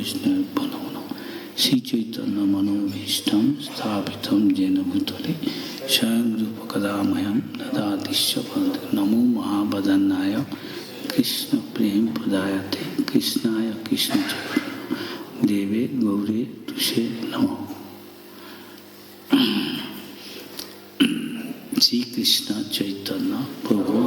वैष्णव नमो श्री चैतन्य मनोभीष्टं स्थापितं येन भूतले स्वयं रूप कदा मह्यं ददाति स्वपदान्तिकं। नमो महावदनाय कृष्ण प्रेम प्रदायते कृष्णाय कृष्ण चैतन्य देवे गौरे तुषे नमः। Shri Krishna Chaitanya Prabhu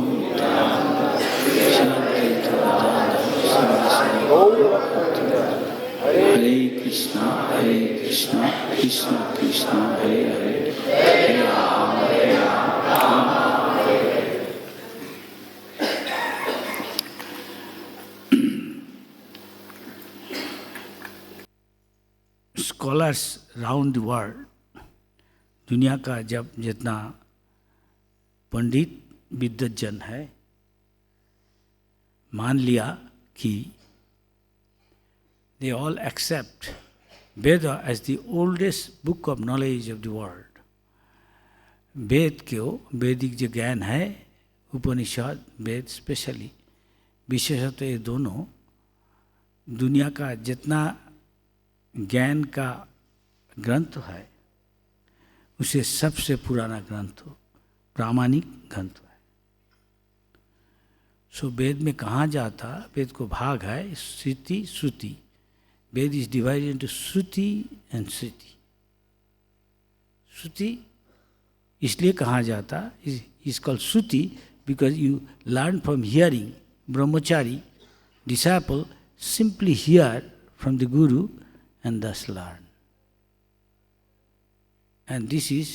Hare Krishna Krishna Krishna Hare Hare Hare Ram Hare Ram. Scholars round the world, दुनिया का जब जितना पंडित विद्वज्जन है, मान लिया कि they all accept Veda as the oldest book of knowledge of the world. वेद को, वैदिक जो ज्ञान है, उपनिषद वेद स्पेशली, विशेषतः ये दोनों दुनिया का जितना ज्ञान का ग्रंथ है उसे सबसे पुराना ग्रंथ हो, प्रामाणिक ग्रंथ है। सो वेद में कहा जाता, वेद को भाग है स्मृति श्रुति। Veda is divided into Shruti and Smriti. श्रुति इसलिए कहा जाता is called Shruti because you learn from hearing. Brahmachari disciple simply hear from the guru and thus learn. And this is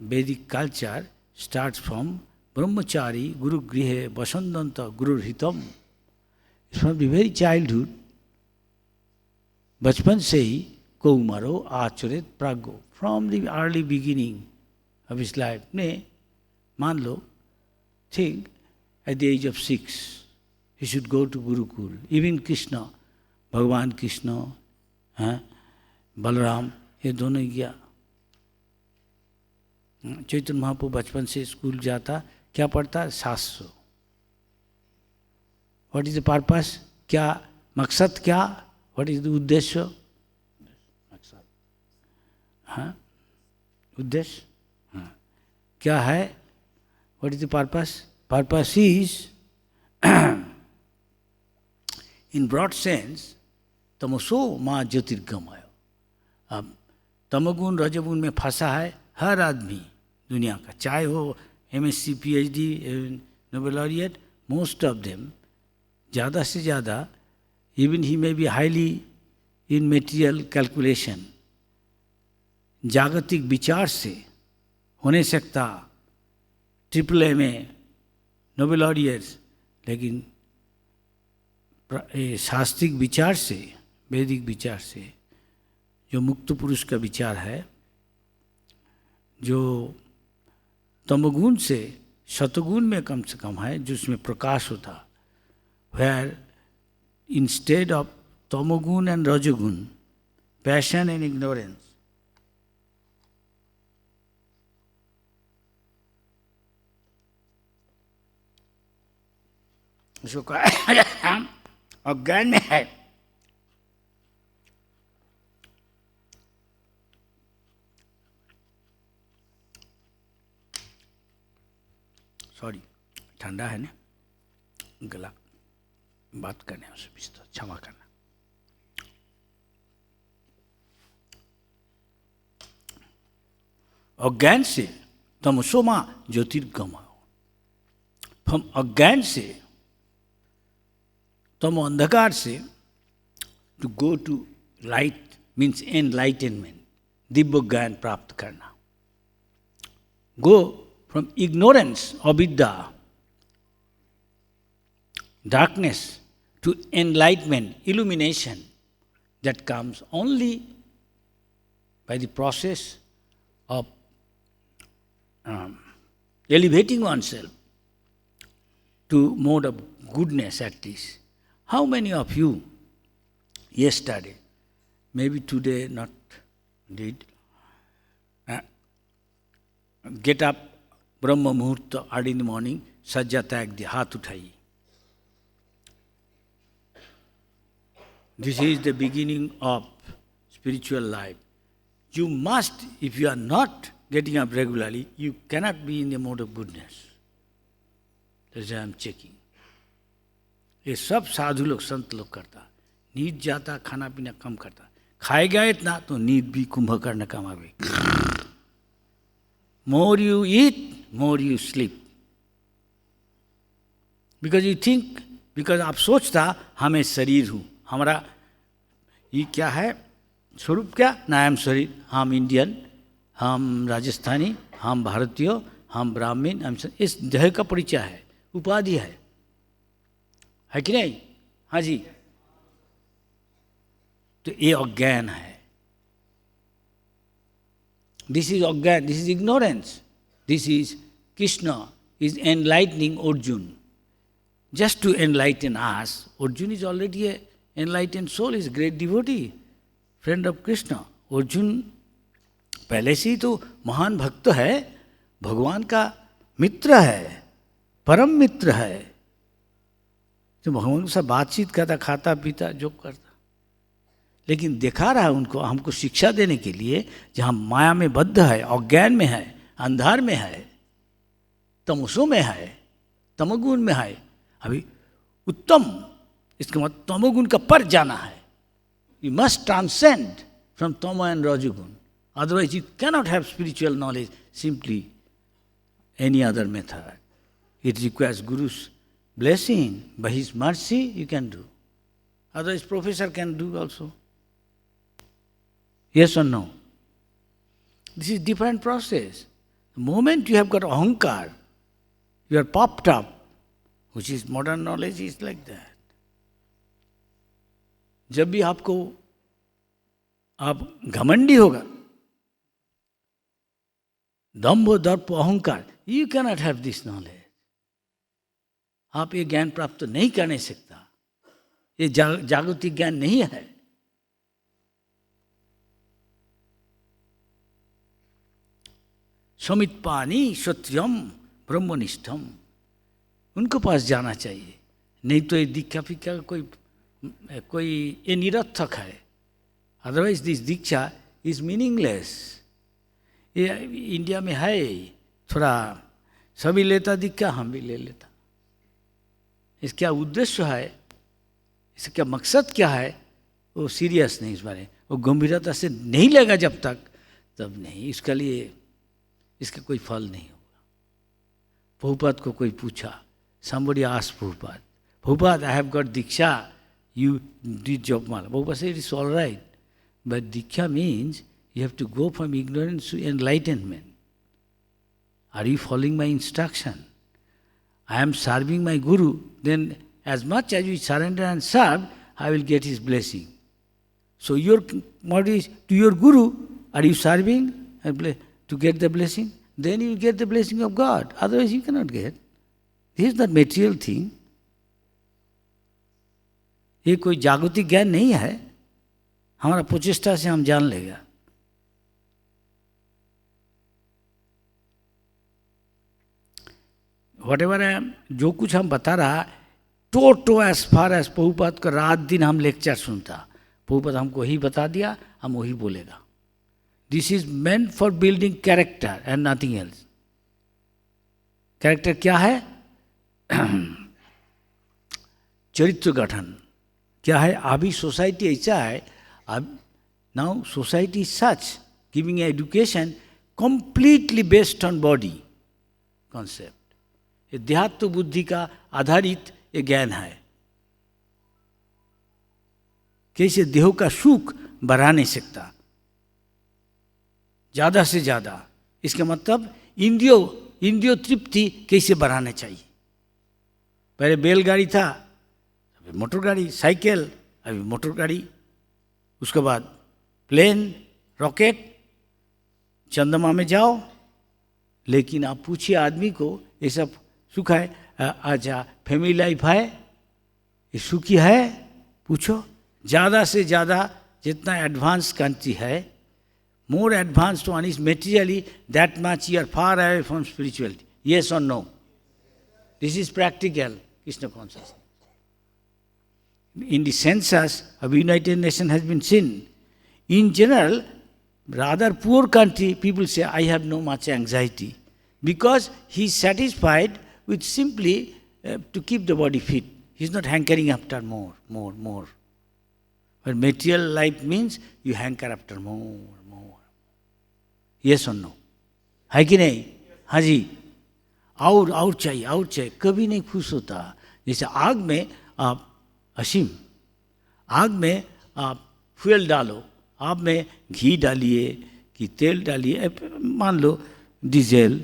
Vedic culture starts from Brahmachari, Guru Grihe, Vasandanta, Guru Hitam. From the very childhood, बचपन से ही कौमारो आचरित प्रागो, from the early beginning of his life. ने मान लो, think at the age of 6, he should go to Gurukul. Even Krishna, भगवान कृष्ण, बलराम, ये दोनों ही गया। चैतन्य महाप्रभु बचपन से स्कूल जाता, क्या पढ़ता? शास्त्र। What is the purpose? क्या मकसद? क्या व्हाट इज द उद्देश्य? मकसद, हाँ, उद्देश्य, हाँ, क्या है? What is the purpose? Purpose is in broad sense तमसो माँ ज्योतिर्गमय। अब तमोगुण रजोगुण में फंसा है हर आदमी दुनिया का, चाहे हो MSc PhD Nobel laureate, most of them, ज़्यादा से ज़्यादा, इवन ही में be highly in material calculation, जागतिक विचार से हो नहीं सकता AAA में नोबेल लॉरिएट्स, लेकिन शास्त्रिक विचार से, वैदिक विचार से, जो मुक्त पुरुष का विचार है, जो तमोगुण से शतगुण में कम से कम है, जिसमें प्रकाश होता, वेयर इंस्टेड ऑफ तमोगुण एंड रजोगुण, पैशन एंड इग्नोरेंस, उसको अज्ञान में है। सॉरी, ठंडा है ना, गला बात करने उसे बिस्तर, क्षमा करना। अज्ञान से तमसोमा ज्योतिर्गमय, हम अज्ञान से, तमो अंधकार से, to go to light means enlightenment, दिव्य ज्ञान प्राप्त करना। गो from ignorance, avidya, darkness, to enlightenment, illumination, that comes only by the process of elevating oneself to mode of goodness at least. How many of you yesterday, maybe today not did, get up ब्रह्म मुहूर्त early in the morning, सज्जा त्याग दिया, हाथ उठाइए। This is the beginning of spiritual life. You must, if you are not getting up regularly, you cannot be in the mode of goodness. That's why I am checking. ये सब साधु लोग संत लोग करता, नींद जाता, खाना पीना कम करता, खाएगा इतना तो नींद भी कुंभकर्ण कमावे. More you eat, more you sleep. Because you think, because आप सोचता हमें शरीर हूँ, हमारा ये क्या है, स्वरूप क्या, नाम शरीर, हम इंडियन, हम राजस्थानी, हम भारतीय, हम ब्राह्मण, हम इस देह का परिचय है, उपाधि है कि नहीं? हाँ जी. तो ये अज्ञान है. This is अज्ञान, this is ignorance. This is Krishna is enlightening Arjuna. Just to enlighten us, Arjuna is already an enlightened soul, is a great devotee, friend of Krishna. Arjuna पहले से ही तो महान भक्त है, भगवान का मित्र है, परम मित्र है. तो भगवान के साथ बातचीत करता, खाता पीता जो करता, लेकिन दिखा रहा है उनको, हमको शिक्षा देने के लिए, जहाँ माया में बद्ध है, अज्ञान में है, अंधार में है, तमसो में है, तमोगुण में है. अभी उत्तम, इसका मतलब तमोगुण का पर जाना है. You must transcend from tamo and rajoguna, otherwise you cannot have spiritual knowledge simply any other method. It requires गुरु's blessing, by his mercy you can do. Otherwise professor can do also. Yes or no? This is different process. The moment you have got ahankar, you are popped up, which is modern knowledge is like that. जब भी आपको आप घमंडी होगा, दंभ दर्प अहंकार, you cannot have this knowledge. आप ये ज्ञान प्राप्त नहीं कर नहीं सकता. ये जागृतिक ज्ञान नहीं है. समित्पानी क्षत्रियम ब्रह्मनिष्ठम, उनको पास जाना चाहिए. नहीं तो ये दीक्षा फिक्षा कोई ये निरर्थक है. Otherwise this Diksha is meaningless. ये इंडिया में है, थोड़ा सभी लेता दीक्षा, हम भी ले लेता. इसका उद्देश्य है, इसका मकसद क्या है, वो सीरियस नहीं, इस बारे वो गंभीरता से नहीं लेगा जब तक, तब नहीं. इसके लिए इसका कोई फल नहीं होगा. प्रभुपाद को कोई पूछा, somebody asked Prabhupada, Prabhupada, I have got Diksha, you did Jopmala. Prabhupada said, it's all right, but Diksha means you have to go from ignorance to enlightenment. Are you following my instruction? I am serving my Guru, then as much as you surrender and serve, I will get his blessing. So what is to your Guru, are you serving to get the blessing? Then you will get the blessing of God. Otherwise you cannot get. This is not material thing. ये कोई जागृतिक ज्ञान नहीं है, हमारा प्रचेष्टा से हम जान लेगा. Whatever I am, जो कुछ हम बता रहा, टोटो एज फार एज प्रभुपाद का रात दिन हम लेक्चर सुनता. प्रभुपाद हमको वही बता दिया, हम वही बोलेगा. This is meant for building character and nothing else. Character क्या है? चरित्र गठन क्या है? अभी सोसाइटी ऐसा है, अब now society such giving education completely based on body concept. ये देहात्म बुद्धि का आधारित ये ज्ञान है. कैसे देह का सुख बढ़ा नहीं सकता ज्यादा से ज्यादा. इसका मतलब इंद्रियो तृप्ति कैसे बढ़ाना चाहिए. पहले बैलगाड़ी था, अभी मोटर गाड़ी, साइकिल, अभी मोटर गाड़ी, उसके बाद प्लेन, रॉकेट, चंद्रमा में जाओ. लेकिन आप पूछिए आदमी को, ये सब सुख है? अच्छा फैमिली लाइफ है, ये सुखी है? पूछो. ज़्यादा से ज़्यादा जितना एडवांस कंट्री है, more advanced one is materially, that much you are far away from spirituality. Yes और no? This is practical Krishna consciousness. in the census of United Nations has been seen. In general, rather poor country, people say, I have no much anxiety, because he is satisfied with simply to keep the body fit. He is not hankering after more. But material life means you hanker after more. Yes or no? है कि नहीं? हाँ जी, और चाहिए, कभी नहीं खुश होता. जैसे आग में आप असीम, आग में आप फ्यूल डालो, आप में घी डालिए कि तेल डालिए, मान लो डीजल,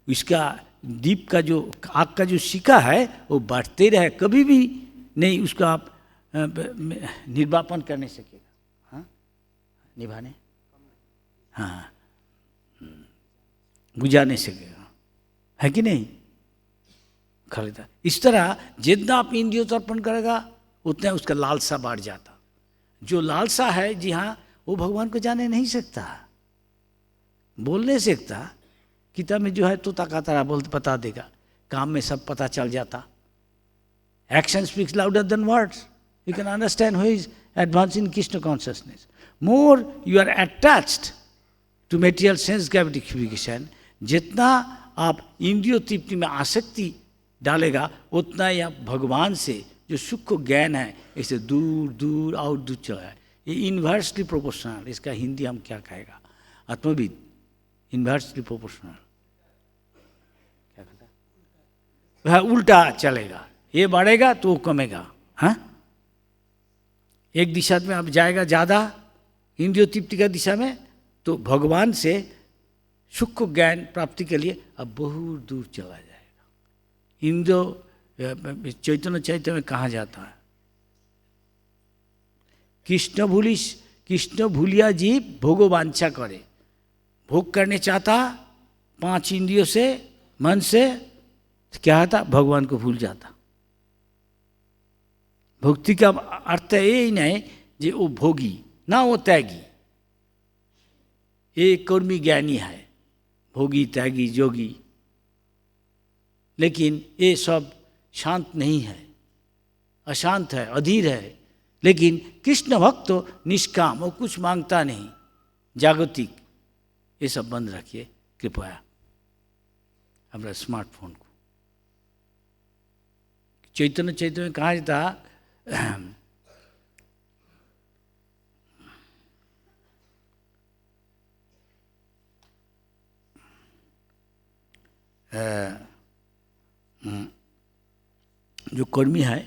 इसका दीप का जो आग का जो शिखा है वो बढ़ते रहे, कभी भी नहीं उसका आप निर्वापन कर नहीं सकेगा. हाँ, निभाने, हाँ, बुझा नहीं सकेगा, है कि नहीं? खालिदा. इस तरह जितना आप इंद्रियों को अर्पण करेगा उतना उसका लालसा बढ़ जाता. जो लालसा है, जी हाँ, वो भगवान को जाने नहीं सकता, बोल नहीं सकता. किताब में जो है तोता का तरह बोलते बता देगा, काम में सब पता चल जाता. Action speaks louder than words. You can understand who is advanced in Krishna consciousness. More you are attached to material sense gratification, जितना आप इंद्रियों तृप्ति में आसक्ति डालेगा उतना ही आप भगवान से जो सुख को ज्ञान है इसे दूर दूर और दूर चला है. ये इन्वर्सली प्रोपोर्शनल, इसका हिंदी हम क्या कहेगा, आत्मविद, इन्वर्सली प्रोपोर्शनल क्या कहता है, वह उल्टा चलेगा. ये बढ़ेगा तो वो कमेगा. हाँ, एक दिशा में आप जाएगा ज़्यादा इंद्रियों तृप्ति का दिशा में, तो भगवान से सुख को ज्ञान प्राप्ति के लिए अब बहुत दूर चला जाएगा. इंद्रियों चैतन्य में कहा जाता है, कृष्ण भूलिया जीव भोगो वांछा करे. भोग करने चाहता 5 इंद्रियों से, मन से, तो क्या होता, भगवान को भूल जाता. भक्ति का अर्थ ये ही नहीं जे वो भोगी ना, वो त्यागी. ये कर्मी ज्ञानी है, भोगी त्यागी जोगी, लेकिन ये सब शांत नहीं है, अशांत है, अधीर है. लेकिन कृष्ण भक्त तो निष्काम, वो कुछ मांगता नहीं, जागतिक. ये सब बंद रखिए कृपया अपना स्मार्टफोन को. चैतन्य में कहा जाता जो कर्मी है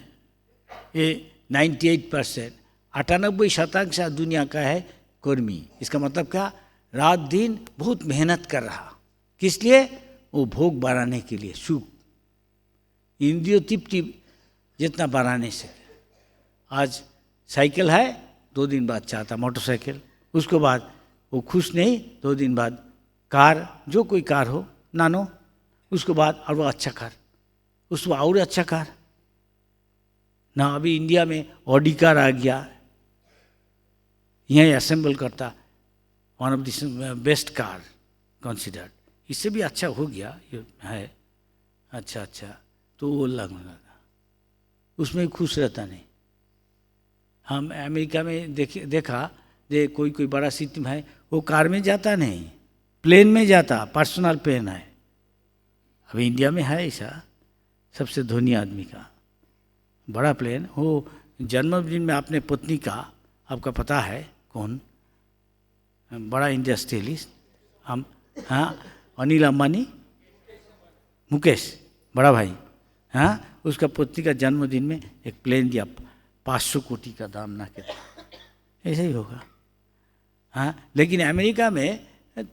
ये 98%, 98% दुनिया का है कर्मी. इसका मतलब क्या, रात दिन बहुत मेहनत कर रहा, किस लिए, वो भोग बढ़ाने के लिए, सुख इंद्रियों तृप्ति जितना बढ़ाने से. आज साइकिल है, 2 दिन बाद चाहता मोटरसाइकिल, उसके बाद वो खुश नहीं, 2 दिन बाद कार, जो कोई कार हो, नानो, उसके बाद और वो अच्छा कार, उसके बाद और अच्छा कार ना. अभी इंडिया में ऑडी कार आ गया, यहीं असेंबल करता, one of the best car considered. इससे भी अच्छा हो गया ये है, अच्छा, तो वो लगने लगा, उसमें खुश रहता नहीं. हम अमेरिका में देखा जे कोई बड़ा सिटी में है, वो कार में जाता नहीं, प्लेन में जाता, पर्सनल प्लेन है. अभी इंडिया में है ऐसा, सबसे धनी आदमी का बड़ा प्लेन. वो जन्मदिन में अपने पत्नी का, आपका पता है कौन, बड़ा इंडस्ट्रियलिस्ट, हम, हाँ, अनिल अंबानी, मुकेश बड़ा भाई, हाँ, उसका पत्नी का जन्मदिन में एक प्लेन दिया, 500 कोटी का दाम ना कहता. ऐसा ही होगा. हाँ, लेकिन अमेरिका में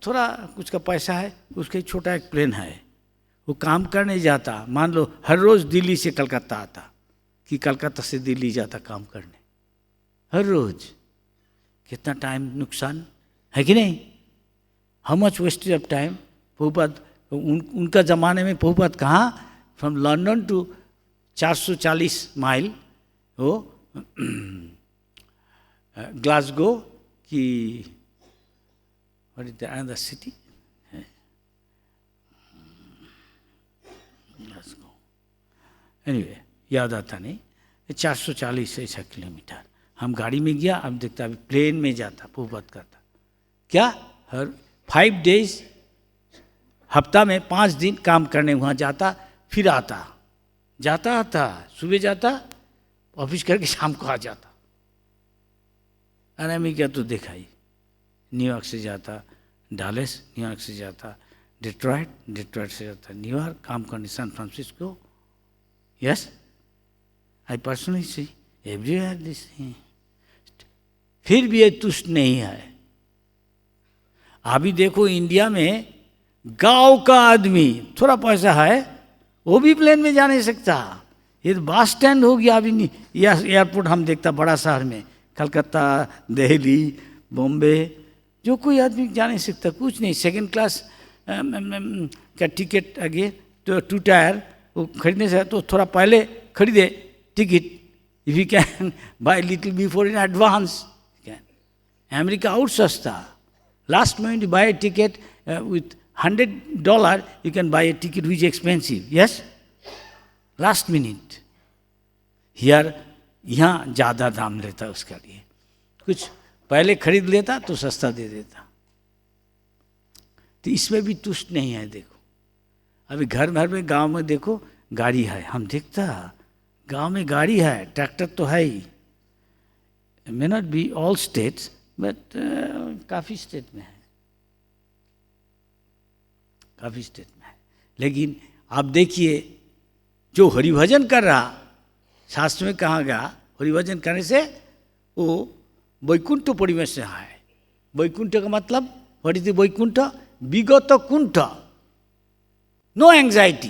थोड़ा कुछ का पैसा है, उसके छोटा एक प्लेन है, वो काम करने जाता. मान लो हर रोज़ दिल्ली से कलकत्ता आता, कि कलकत्ता से दिल्ली जाता काम करने, हर रोज़. कितना टाइम नुकसान है कि नहीं, how much wastage of time. Prabhupada उनका ज़माने में प्रभुपाद कहाँ, फ्रॉम लंदन टू 440 माइल, वो ग्लासगो की, what is the another city, Glasgow, anyway याद आता नहीं. 440 ऐसा किलोमीटर। हम गाड़ी में गया, अब देखता अभी प्लेन में जाता, पूर्वत करता। क्या हर 5 डेज, हफ्ता में 5 दिन काम करने वहाँ जाता, फिर आता, सुबह जाता, ऑफिस करके शाम को आ जाता। अमेरिका तो देखा ही, न्यूयॉर्क से जाता डालेस, न्यूयॉर्क से जाता डेट्रॉइट से जाता न्यूयॉर्क, काम करने San Francisco. Yes, I personally see everywhere this thing. फिर भी ये तुष्ट नहीं है। अभी देखो इंडिया में गांव का आदमी थोड़ा पैसा है वो भी प्लेन में जा नहीं सकता। ये तो बस स्टैंड हो गया अभी। एयरपोर्ट हम देखता बड़ा शहर में, कलकत्ता, दिल्ली, बॉम्बे, जो कोई आदमी जा नहीं सकता, कुछ नहीं। सेकंड क्लास का टिकट आगे तो 2 टायर वो खरीदने से तो थोड़ा पहले खरीदे ticket, if you can buy little before in advance. America और सस्ता, last moment bye A ticket with $100 you can buy a ticket which is expensive. Yes, last minute. Here यहाँ ज़्यादा दाम लेता उसका लिए, कुछ पहले खरीद लेता तो सस्ता दे देता। तो इसमें भी तुष्ट नहीं है। देखो अभी घर भर में, गांव में देखो गाड़ी है, हम देखता गांव में गाड़ी है, ट्रैक्टर तो है ही। May not be all states but काफ़ी स्टेट में है, काफ़ी स्टेट में है। लेकिन आप देखिए जो हरिभजन कर रहा, शास्त्र में कहा गया हरिभजन करने से वो वैकुंठ परिवेश से है। वैकुंठ का मतलब व्हाट इज द वैकुंठ? विगत कुंठ, नो एंग्जाइटी,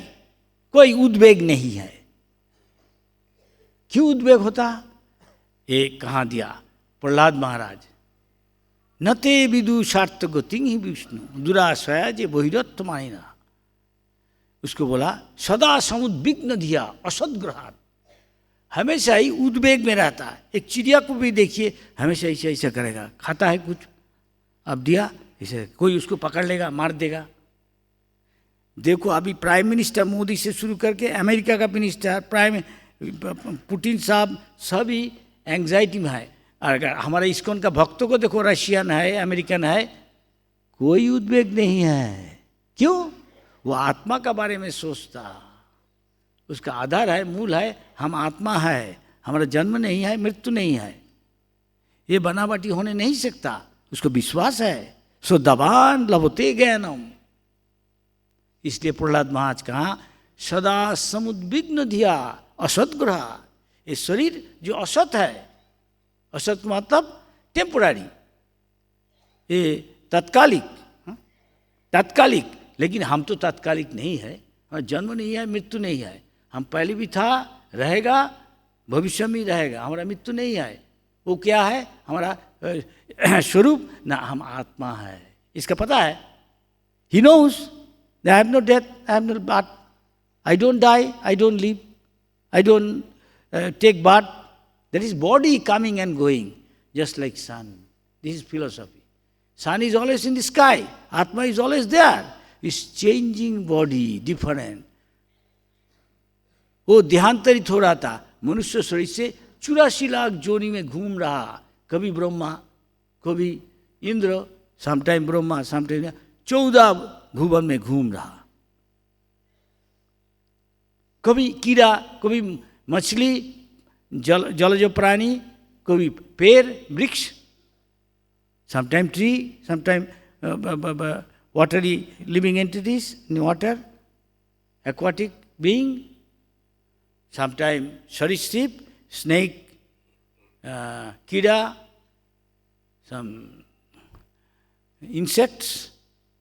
कोई उद्वेग नहीं है। क्यों उद्वेग होता? एक कहाँ दिया प्रहलाद महाराज, नते विदु सार्थ गति ही विष्णु दुराशया जे बहिरत्व मानिना। उसको बोला सदा समुद्विग्न धिया असदग्रहात, हमेशा ही उद्वेग में रहता है। एक चिड़िया को भी देखिए हमेशा ऐसा ऐसा करेगा, खाता है कुछ, अब दिया ऐसे, कोई उसको पकड़ लेगा मार देगा। देखो अभी प्राइम मिनिस्टर मोदी से शुरू करके अमेरिका का मिनिस्टर प्राइम पुतिन साहब सभी एंग्जाइटी में है। अगर हमारे इस्कॉन का भक्तों को देखो, रशियन है, अमेरिकन है, कोई उद्वेग नहीं है। क्यों? वो आत्मा का बारे में सोचता, उसका आधार है, मूल है, हम आत्मा है, हमारा जन्म नहीं है, मृत्यु नहीं है, ये बनावटी होने नहीं सकता, उसको विश्वास है। सो दबान लभते ज्ञानम, इसलिए प्रहलाद महाराज कहा सदा समुद्विग्न धिया असदग्रह। ये शरीर जो असत है, असत मतलब टेम्पोरारी, ये तात्कालिक, तात्कालिक, लेकिन हम तो तात्कालिक नहीं है, हमारा जन्म नहीं है, मृत्यु नहीं है, हम पहले भी था, रहेगा, भविष्य में रहेगा, हमारा मृत्यु नहीं है। वो क्या है? हमारा स्वरूप ना, हम आत्मा है, इसका पता है। He knows I have no death, I have no birth, I don't die, I don't live, I don't take birth, there is body coming and going just like sun. This is philosophy. Sun is always in the sky, Atma is always there, is changing body, different. वो देहांतरित हो रहा था, मनुष्य शरीर से 84 लाख जोनी में घूम रहा, कभी ब्रह्मा, कभी इंद्र, समटाइम ब्रह्मा, समटाइम 14 भुवन में घूम रहा, कभी कीड़ा, कभी मछली, जलज प्राणी, कभी पेड़ वृक्ष, sometime tree, sometime watery living entities in water, aquatic being, sometime सरीसृप, स्नेक, कीड़ा, सम insects,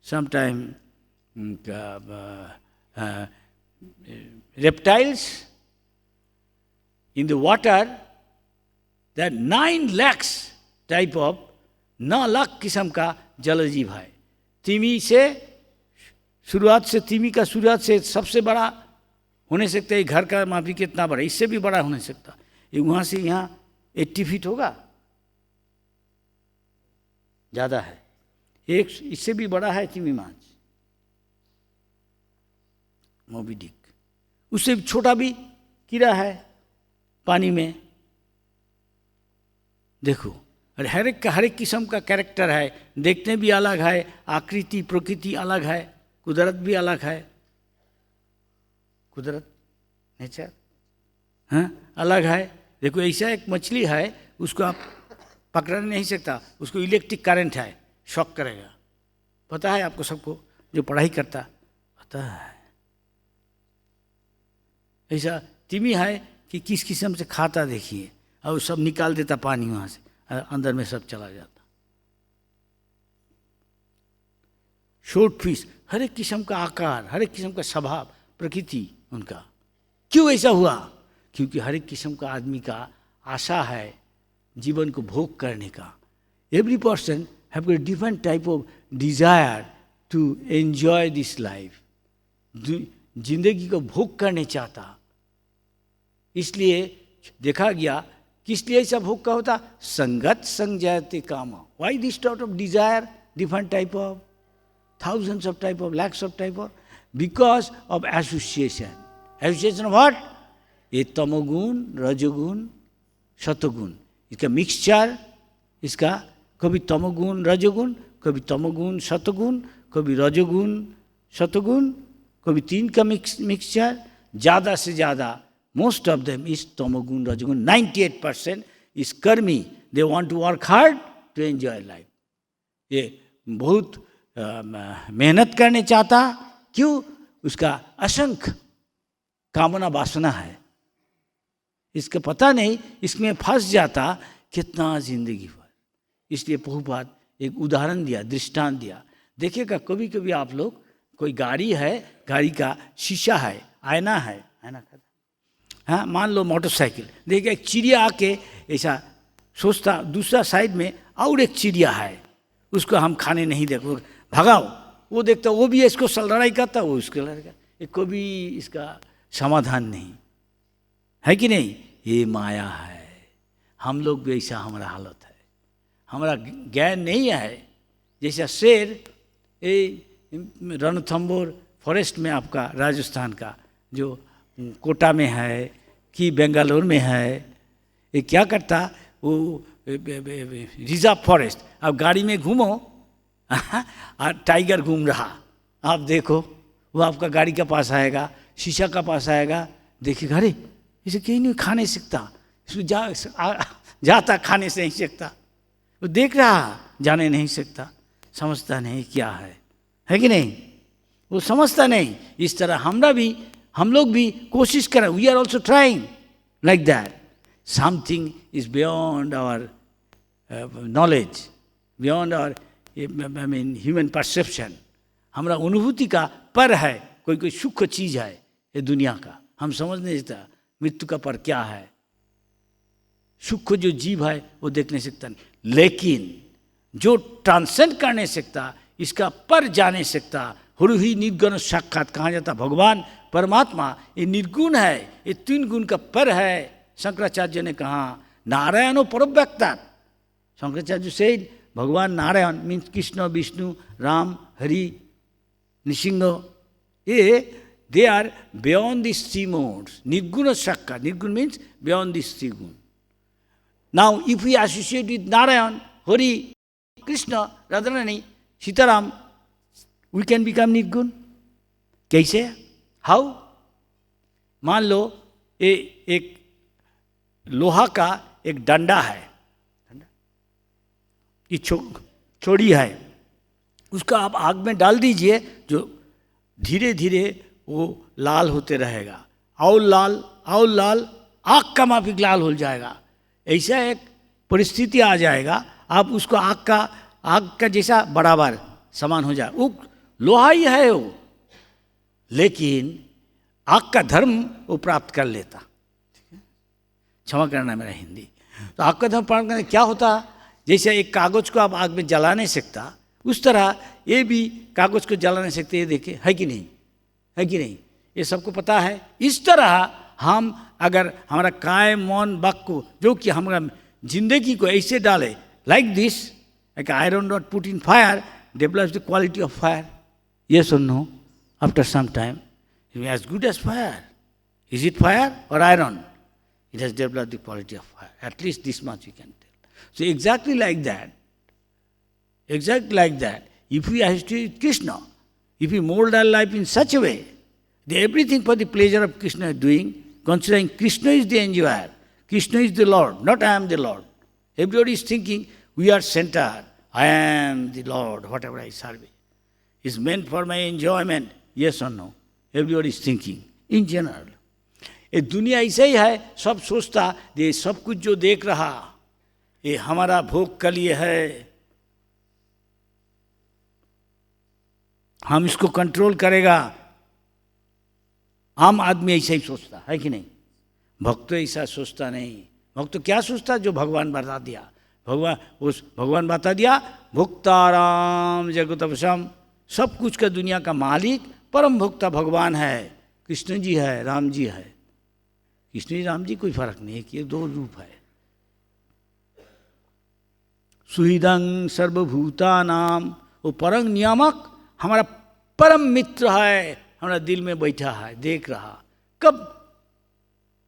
sometimes reptiles. In the water, there are 9 lakhs type of, 9 lakh किस्म का जलजीव है। तिमी से शुरुआत से, तिमी का शुरुआत से सबसे बड़ा होने सकता है, घर का माफी कितना बड़ा, इससे भी बड़ा होने सकता, ये वहाँ से यहाँ 80 फीट होगा, ज़्यादा है। एक इससे भी बड़ा है तिमी माछ, मोबी डिक, उससे भी छोटा भी कीड़ा है, पानी में। देखो, और हर एक किस्म का कैरेक्टर है, देखने भी अलग है, आकृति प्रकृति अलग है, कुदरत भी अलग है, कुदरत नेचर हाँ अलग है। देखो ऐसा एक मछली है, उसको आप पकड़ नहीं सकता, उसको इलेक्ट्रिक करंट है, शॉक करेगा। पता है आपको सबको, जो पढ़ाई करता पता है। ऐसा तिमी है कि किस किस्म से खाता देखिए, और सब निकाल देता पानी वहाँ से, अंदर में सब चला जाता। शॉर्ट फिश, हर एक किस्म का आकार, हर एक किस्म का स्वभाव, प्रकृति उनका। क्यों ऐसा हुआ? क्योंकि हर एक किस्म का आदमी का आशा है जीवन को भोग करने का। Every person have got different type of desire to enjoy this life. जिंदगी को भोग करने चाहता। इसलिए देखा गया, किस लिए ऐसा भोग का होता? संगत संग जायते काम। Why this sort of desire, different type of, thousands of type of, lakhs of type of? Because of association. Association of what? ये तमोगुण, रजोगुण, सतोगुण, इसका मिक्सचर, इसका कभी तमोगुण रजोगुण, कभी तमोगुण सतोगुण, कभी रजोगुण सतोगुण, कभी तीन का मिक्सचर। ज़्यादा से ज़्यादा मोस्ट ऑफ देम इज तमोगुण रजोगुण। 98% इज कर्मी, they want to work hard to enjoy life. ये बहुत मेहनत करने चाहता। क्यों? उसका असंख्य कामना वासना है, इसका पता नहीं, इसमें फंस जाता कितना जिंदगी भर। इसलिए प्रभुपाद एक उदाहरण दिया, दृष्टांत दिया। देखिएगा कभी कभी आप लोग, कोई गाड़ी है, गाड़ी का शीशा है, आईना है, आईना हाँ मान लो मोटरसाइकिल, देखिए एक चिड़िया आके ऐसा सोचता, दूसरा साइड में और एक चिड़िया है, उसको हम खाने नहीं देखो, भगाओ। वो देखता, वो भी इसको लड़ाई करता, वो उसको लड़ेगा, ये कभी इसका समाधान नहीं है कि नहीं? ये माया है। हम लोग भी ऐसा हमारा हालत है, हमारा ज्ञान नहीं है। जैसा शेर ये रणथंबोर फॉरेस्ट में आपका राजस्थान का, जो कोटा में है कि बेंगलोर में है, ये क्या करता, वो रिजर्व फॉरेस्ट, आप गाड़ी में घूमो और टाइगर घूम रहा, आप देखो, वो आपका गाड़ी के पास आएगा, शीशा का पास आएगा, देखिएगा अरे इसे कहीं नहीं खा नहीं सकता, इसको जाता खाने से नहीं सकता, वो देख रहा, जाने नहीं सकता, समझता नहीं क्या है कि नहीं? वो समझता नहीं। इस तरह हम लोग भी कोशिश करें, we are also trying like that. Something is beyond our knowledge, beyond our I mean human perception. हमारा अनुभूति का पर है, कोई सुख चीज़ है ये दुनिया का, हम समझ नहीं सकता मृत्यु का पर क्या है। सुख जो जीव है वो देख नहीं सकता, लेकिन जो ट्रांसेंड कर नहीं सकता, इसका पर जा नहीं सकता, हुरुहि निर्गुण साक्षात कहा जाता। भगवान परमात्मा ये निर्गुण है, ये तीन गुण का पर है। शंकराचार्य ने कहा नारायणो परव्यक्ता। शंकराचार्य से भगवान नारायण मीन्स कृष्ण, विष्णु, राम, हरि, नृसिंह, ये they are beyond these three modes. Nirguna Shakka. Nirguna means beyond these three gunas. Now, if we associate with Narayan, Hari, Krishna, Radharani, Sitaram, we can become Nirgun. कैसे? How? मान लो एक लोहा का एक डंडा है, ये छोड़ी है, उसका आप आग में डाल दीजिए, जो धीरे धीरे वो लाल होते रहेगा, और लाल, आग का माफिक लाल हो जाएगा। ऐसा एक परिस्थिति आ जाएगा, आप उसको आग का जैसा बराबर समान हो जाए। वो लोहा ही है वो, लेकिन आग का धर्म वो प्राप्त कर लेता। क्षमा करना मेरा हिंदी। तो आग का धर्म प्राप्त करने क्या होता? जैसे एक कागज को आप आग में जला नहीं सकता, उस तरह ये भी कागज को जला नहीं सकते। ये देखिए, है कि नहीं? है कि नहीं? ये सबको पता है। इस तरह हम अगर हमारा काय मौन वाक्य को, जो कि हमारा जिंदगी को ऐसे डाले, like this, like iron rod put in fire develops the quality of fire. Yes और no? After some time as good as fire. Is it fire और iron? it has developed the quality of fire. At least this much we can tell. So exactly like that, if we associate Krishna, if we mold our life in such a way, that everything for the pleasure of Krishna is doing, considering Krishna is the enjoyer, Krishna is the Lord, not I am the Lord. Everybody is thinking we are centered. I am the Lord, whatever I serve is meant for my enjoyment. Yes or no? Everybody is thinking in general. ये दुनिया ऐसा ही है, सब सोचता ये सब कुछ जो देख रहा ये हमारा भोग के लिए है, हम इसको कंट्रोल करेगा। आम आदमी ऐसा ही सोचता है कि नहीं? भक्त तो ऐसा सोचता नहीं। भक्त तो क्या सोचता? जो भगवान बता दिया, भगवान बता दिया भुक्ताराम जगतवशम, सब कुछ का दुनिया का मालिक परम भुक्ता भगवान है, कृष्ण जी है, राम जी है। कृष्ण जी राम जी कोई फर्क नहीं है कि ये दो रूप है। सुहृदं सर्वभूता नाम, वो परम नियामक हमारा परम मित्र है, हमारा दिल में बैठा है, देख रहा। कब?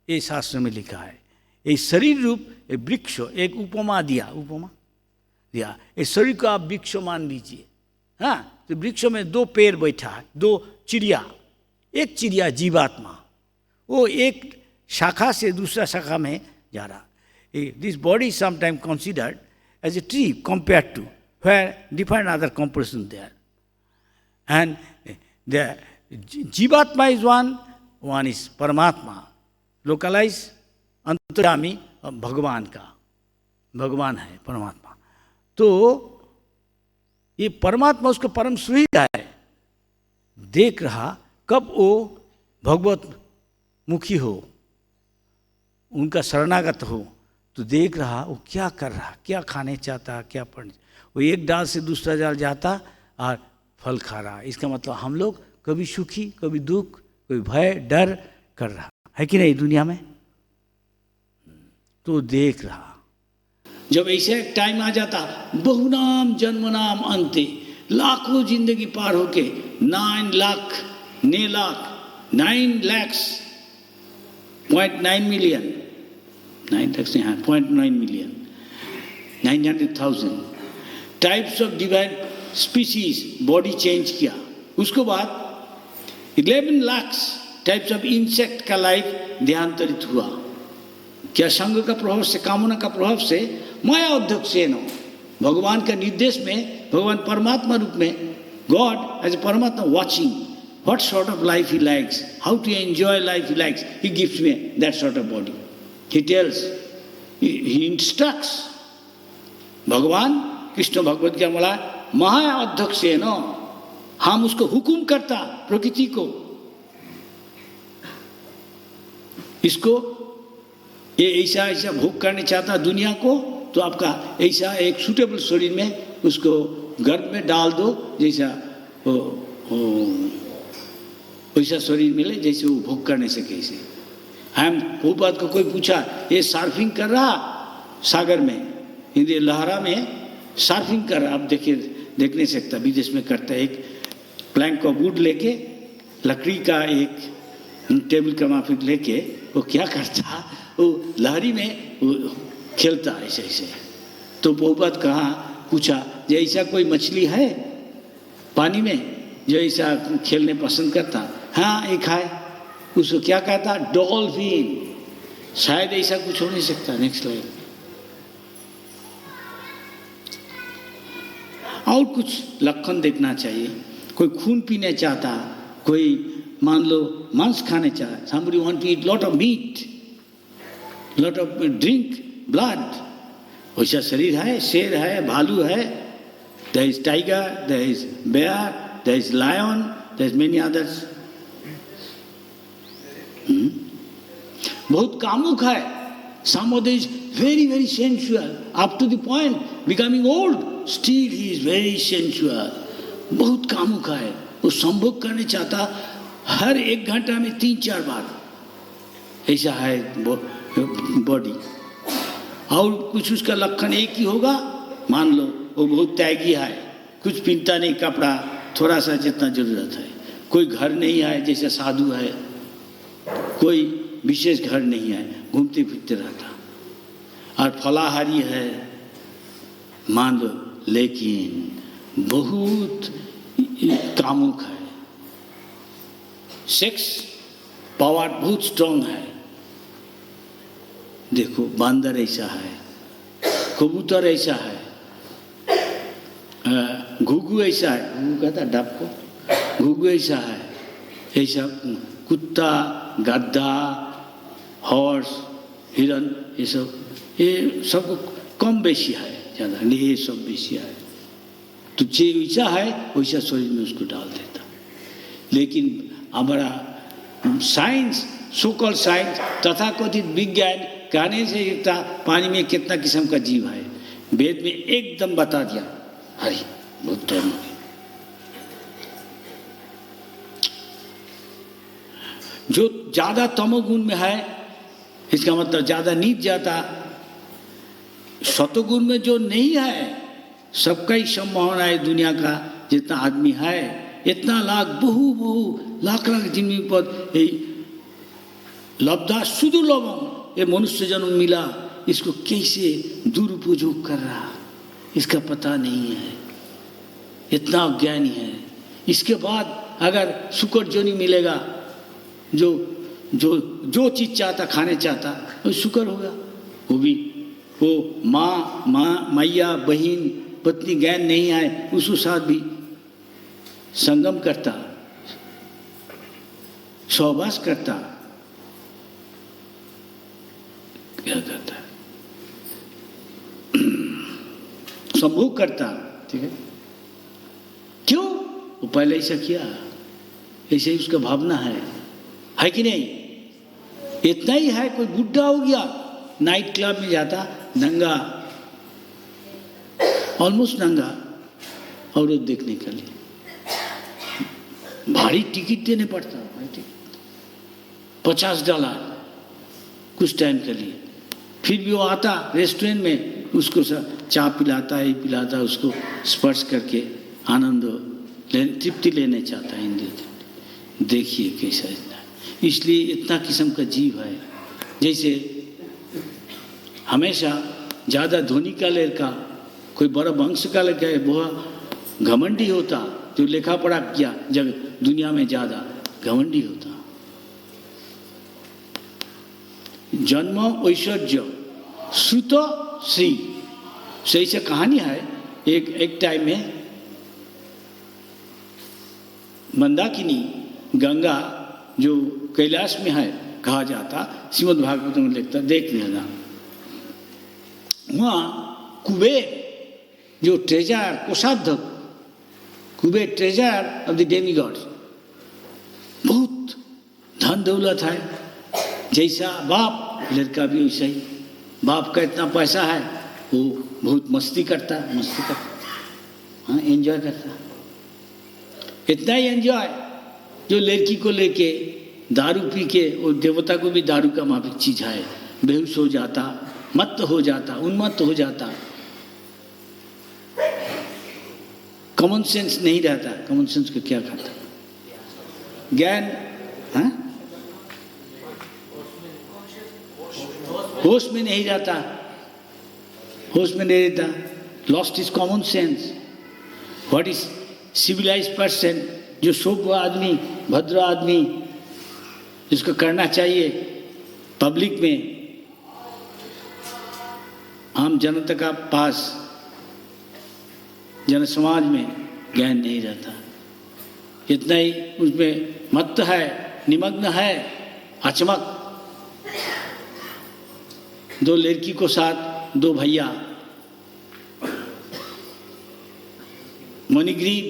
ये शास्त्र में लिखा है। ये शरीर रूप एक वृक्ष, एक उपमा दिया, ये शरीर को आप वृक्ष मान लीजिए। हाँ, तो वृक्ष में दो पेड़ बैठा है, दो चिड़िया, एक चिड़िया जीवात्मा, वो एक शाखा से दूसरा शाखा में जा रहा। This body sometime considered as a tree compared to where different other composition there, and the जीवात्मा इज वन इज परमात्मा, लोकलाइज अंतर्यामी भगवान का, भगवान है परमात्मा। तो ये परमात्मा उसको परम सुहृद है, देख रहा कब वो भगवत मुखी हो, उनका शरणागत हो, तो देख रहा वो क्या कर रहा, क्या खाने चाहता, क्या पढ़ने, वो एक डाल से दूसरा डाल जाता और फल खा रहा। इसका मतलब हम लोग कभी सुखी, कभी दुख, कभी भय डर कर रहा है कि नहीं दुनिया में? तो देख रहा। जब ऐसे टाइम आ जाता, बहुनाम जन्म नाम अंते, लाखों जिंदगी पार होके 9 lakh 0.9 million 0.9 million 900,000 types of divine species body change किया। उसके बाद 11 लाख टाइप्स ऑफ इंसेक्ट का लाइफ देहांतरित हुआ। क्या संग का प्रभाव से, कामना का प्रभाव से, माया अध्यक्ष नो, भगवान का निर्देश में, भगवान परमात्मा रूप में, गॉड एज ए परमात्मा watching what sort of life he likes, how to enjoy life he likes, he gives me that sort of body, he tells, he instructs. भगवान कृष्ण भगवत क्या बोला? महा अध्यक्ष नो, हम उसको हुकुम करता प्रकृति को, इसको ये ऐसा ऐसा भोग करने चाहता दुनिया को, तो आपका ऐसा एक सूटेबल शरीर में उसको गर्भ में डाल दो, जैसा वैसा शरीर मिले जैसे वो भोग करने से कैसे। हम वो बात को कोई पूछा, ये सर्फिंग कर रहा सागर में, हिंदी लहरा में सर्फिंग कर रहा, आप देखिए, देख नहीं सकता, विदेश में करता है। एक प्लैंक का वुड लेके, लकड़ी का एक टेबल का माफिक लेके वो क्या करता, वो लहरी में वो खेलता ऐसे ऐसे। तो वो बात कहा, पूछा जो ऐसा कोई मछली है पानी में जो ऐसा खेलने पसंद करता? हाँ, एक है। उसको क्या कहता? डॉल्फिन। शायद ऐसा कुछ हो नहीं सकता। Next line. और कुछ लक्षण देखना चाहिए। कोई खून पीने चाहता, कोई मान लो मांस खाने चाहता, somebody want to eat lot of meat, lot of drink blood, वैसा शरीर है, शेर है, भालू है, there is tiger, there is bear, there is lion, there is many others. बहुत कामुक है। Somebody is very very sensual up to the point becoming old, still he is very sensual. बहुत कामुक है, वो संभोग करने चाहता हर 1 घंटा में 3-4 बार, ऐसा है बॉडी। और कुछ उसका लक्षण एक ही होगा, मान लो वो बहुत त्यागी है, कुछ पहनता नहीं कपड़ा, थोड़ा सा जितना जरूरत है, कोई घर नहीं है जैसे साधु है, कोई विशेष घर नहीं है, घूमते फिरते रहता। और फलाहारी है मान लो, लेकिन बहुत कामुक है। सेक्स पावर बहुत स्ट्रांग है। देखो बांदर ऐसा है, कबूतर ऐसा है, घुघू ऐसा है, घुघू कहता डब को, घुघू ऐसा है, ऐसा कुत्ता, गद्दा, हॉर्स, हिरन, ये सब कम बेसी है, ज़्यादा नहीं, ये सब बेसी है। तो जे वैसा है वैसा शरीर में उसको डाल देता। लेकिन हमारा साइंस, सोकल साइंस, तथाकथित विज्ञान कहने से एकता पानी में कितना किस्म का जीव है, वेद में एकदम बता दिया। हरी बहुत टाइम हो गया। जो ज़्यादा तमोगुण में है, इसका मतलब ज़्यादा नीच जाता। सतोगुण में जो नहीं है, सबका ही संभावना है दुनिया का जितना आदमी है, इतना लाख बहु लाख जिम्मी पद लब्धा सुदुर्लभम, ये मनुष्य जन्म मिला, इसको कैसे दुरुपयोग कर रहा, इसका पता नहीं है, इतना अज्ञानी है। इसके बाद अगर शुक्र जोनी मिलेगा, जो जो जो चीज चाहता खाने चाहता, वो शुक्र होगा। वो भी वो माँ मैया बहन पत्नी ज्ञान नहीं आए, उसके साथ भी संगम करता, सहवास करता, क्या करता है, संभोग करता। ठीक है, क्यों? वो पहले ऐसा किया, ऐसे ही उसका भावना है कि नहीं? इतना ही है, कोई बुढ़ा हो गया, नाइट क्लब में जाता, नंगा, ऑलमोस्ट नंगा, और वो देखने के लिए भारी टिकट देने पड़ता, $50 कुछ टाइम के लिए। फिर भी वो आता रेस्टोरेंट में, उसको चाय पिलाता है, पिलाता है, उसको स्पर्श करके आनंद तृप्ति लेने चाहता है इंद्रिय। देखिए कैसा इतना, इसलिए इतना किस्म का जीव है। जैसे हमेशा ज़्यादा धोनी का लड़का, कोई बड़ा वंश का लड़का है, बहुत घमंडी होता, जो लेखा पढ़ा किया जब दुनिया में ज़्यादा घमंडी होता। जन्म ऐश्वर्य श्रुत श्री, सही से कहानी है। एक टाइम में मंदाकिनी गंगा जो कैलाश में है कहा जाता, श्रीमद् भागवत में लिखता, देख लेना, वहाँ कुबेर जो ट्रेजर, कोषाध्यक्ष, Kuber treasure of the demigods, बहुत धन दौलत है, जैसा बाप लड़का भी वैसा ही। बाप का इतना पैसा है, वो बहुत मस्ती करता, हाँ, एंजॉय करता, इतना ही एंजॉय जो लड़की को लेके दारू पी के, और देवता को भी दारू का माफिक चीज है, बेहोश हो जाता, मत हो जाता, उन्मत्त हो जाता, कॉमन सेंस नहीं रहता। कॉमन सेंस को क्या खाता, ज्ञान, हाँ, होश में नहीं रहता, होश में नहीं रहता, lost is common sense. What is civilize person, जो शुभ आदमी, भद्र आदमी, जिसको करना चाहिए पब्लिक में, आम जनता का पास, जन समाज में ज्ञान नहीं रहता, इतना ही उसमें मत्त है, निमग्न है, अचमक। दो लड़की को साथ, दो भैया, मणिग्रीव,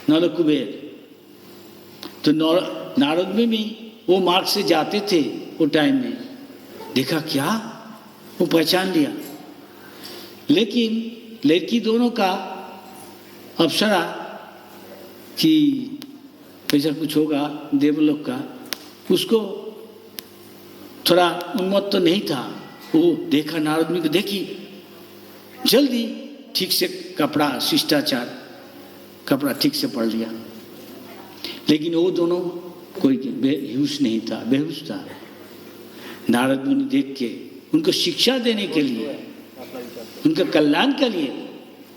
नलकुबेर। तो नारद में भी वो मार्ग से जाते थे, वो टाइम में देखा क्या, वो पहचान लिया। लेकिन लड़की दोनों का अप्सरा कि कैसा कुछ होगा देवलोक का, उसको थोड़ा उन्मत्त तो नहीं था। वो देखा, नारद मुनि को देखी, जल्दी ठीक से कपड़ा, शिष्टाचार कपड़ा ठीक से पढ़ लिया। लेकिन वो दोनों कोई बेहोश नहीं था, बेहोश था। नारद मुनि देख के उनको शिक्षा देने के लिए, उनके कल्याण के लिए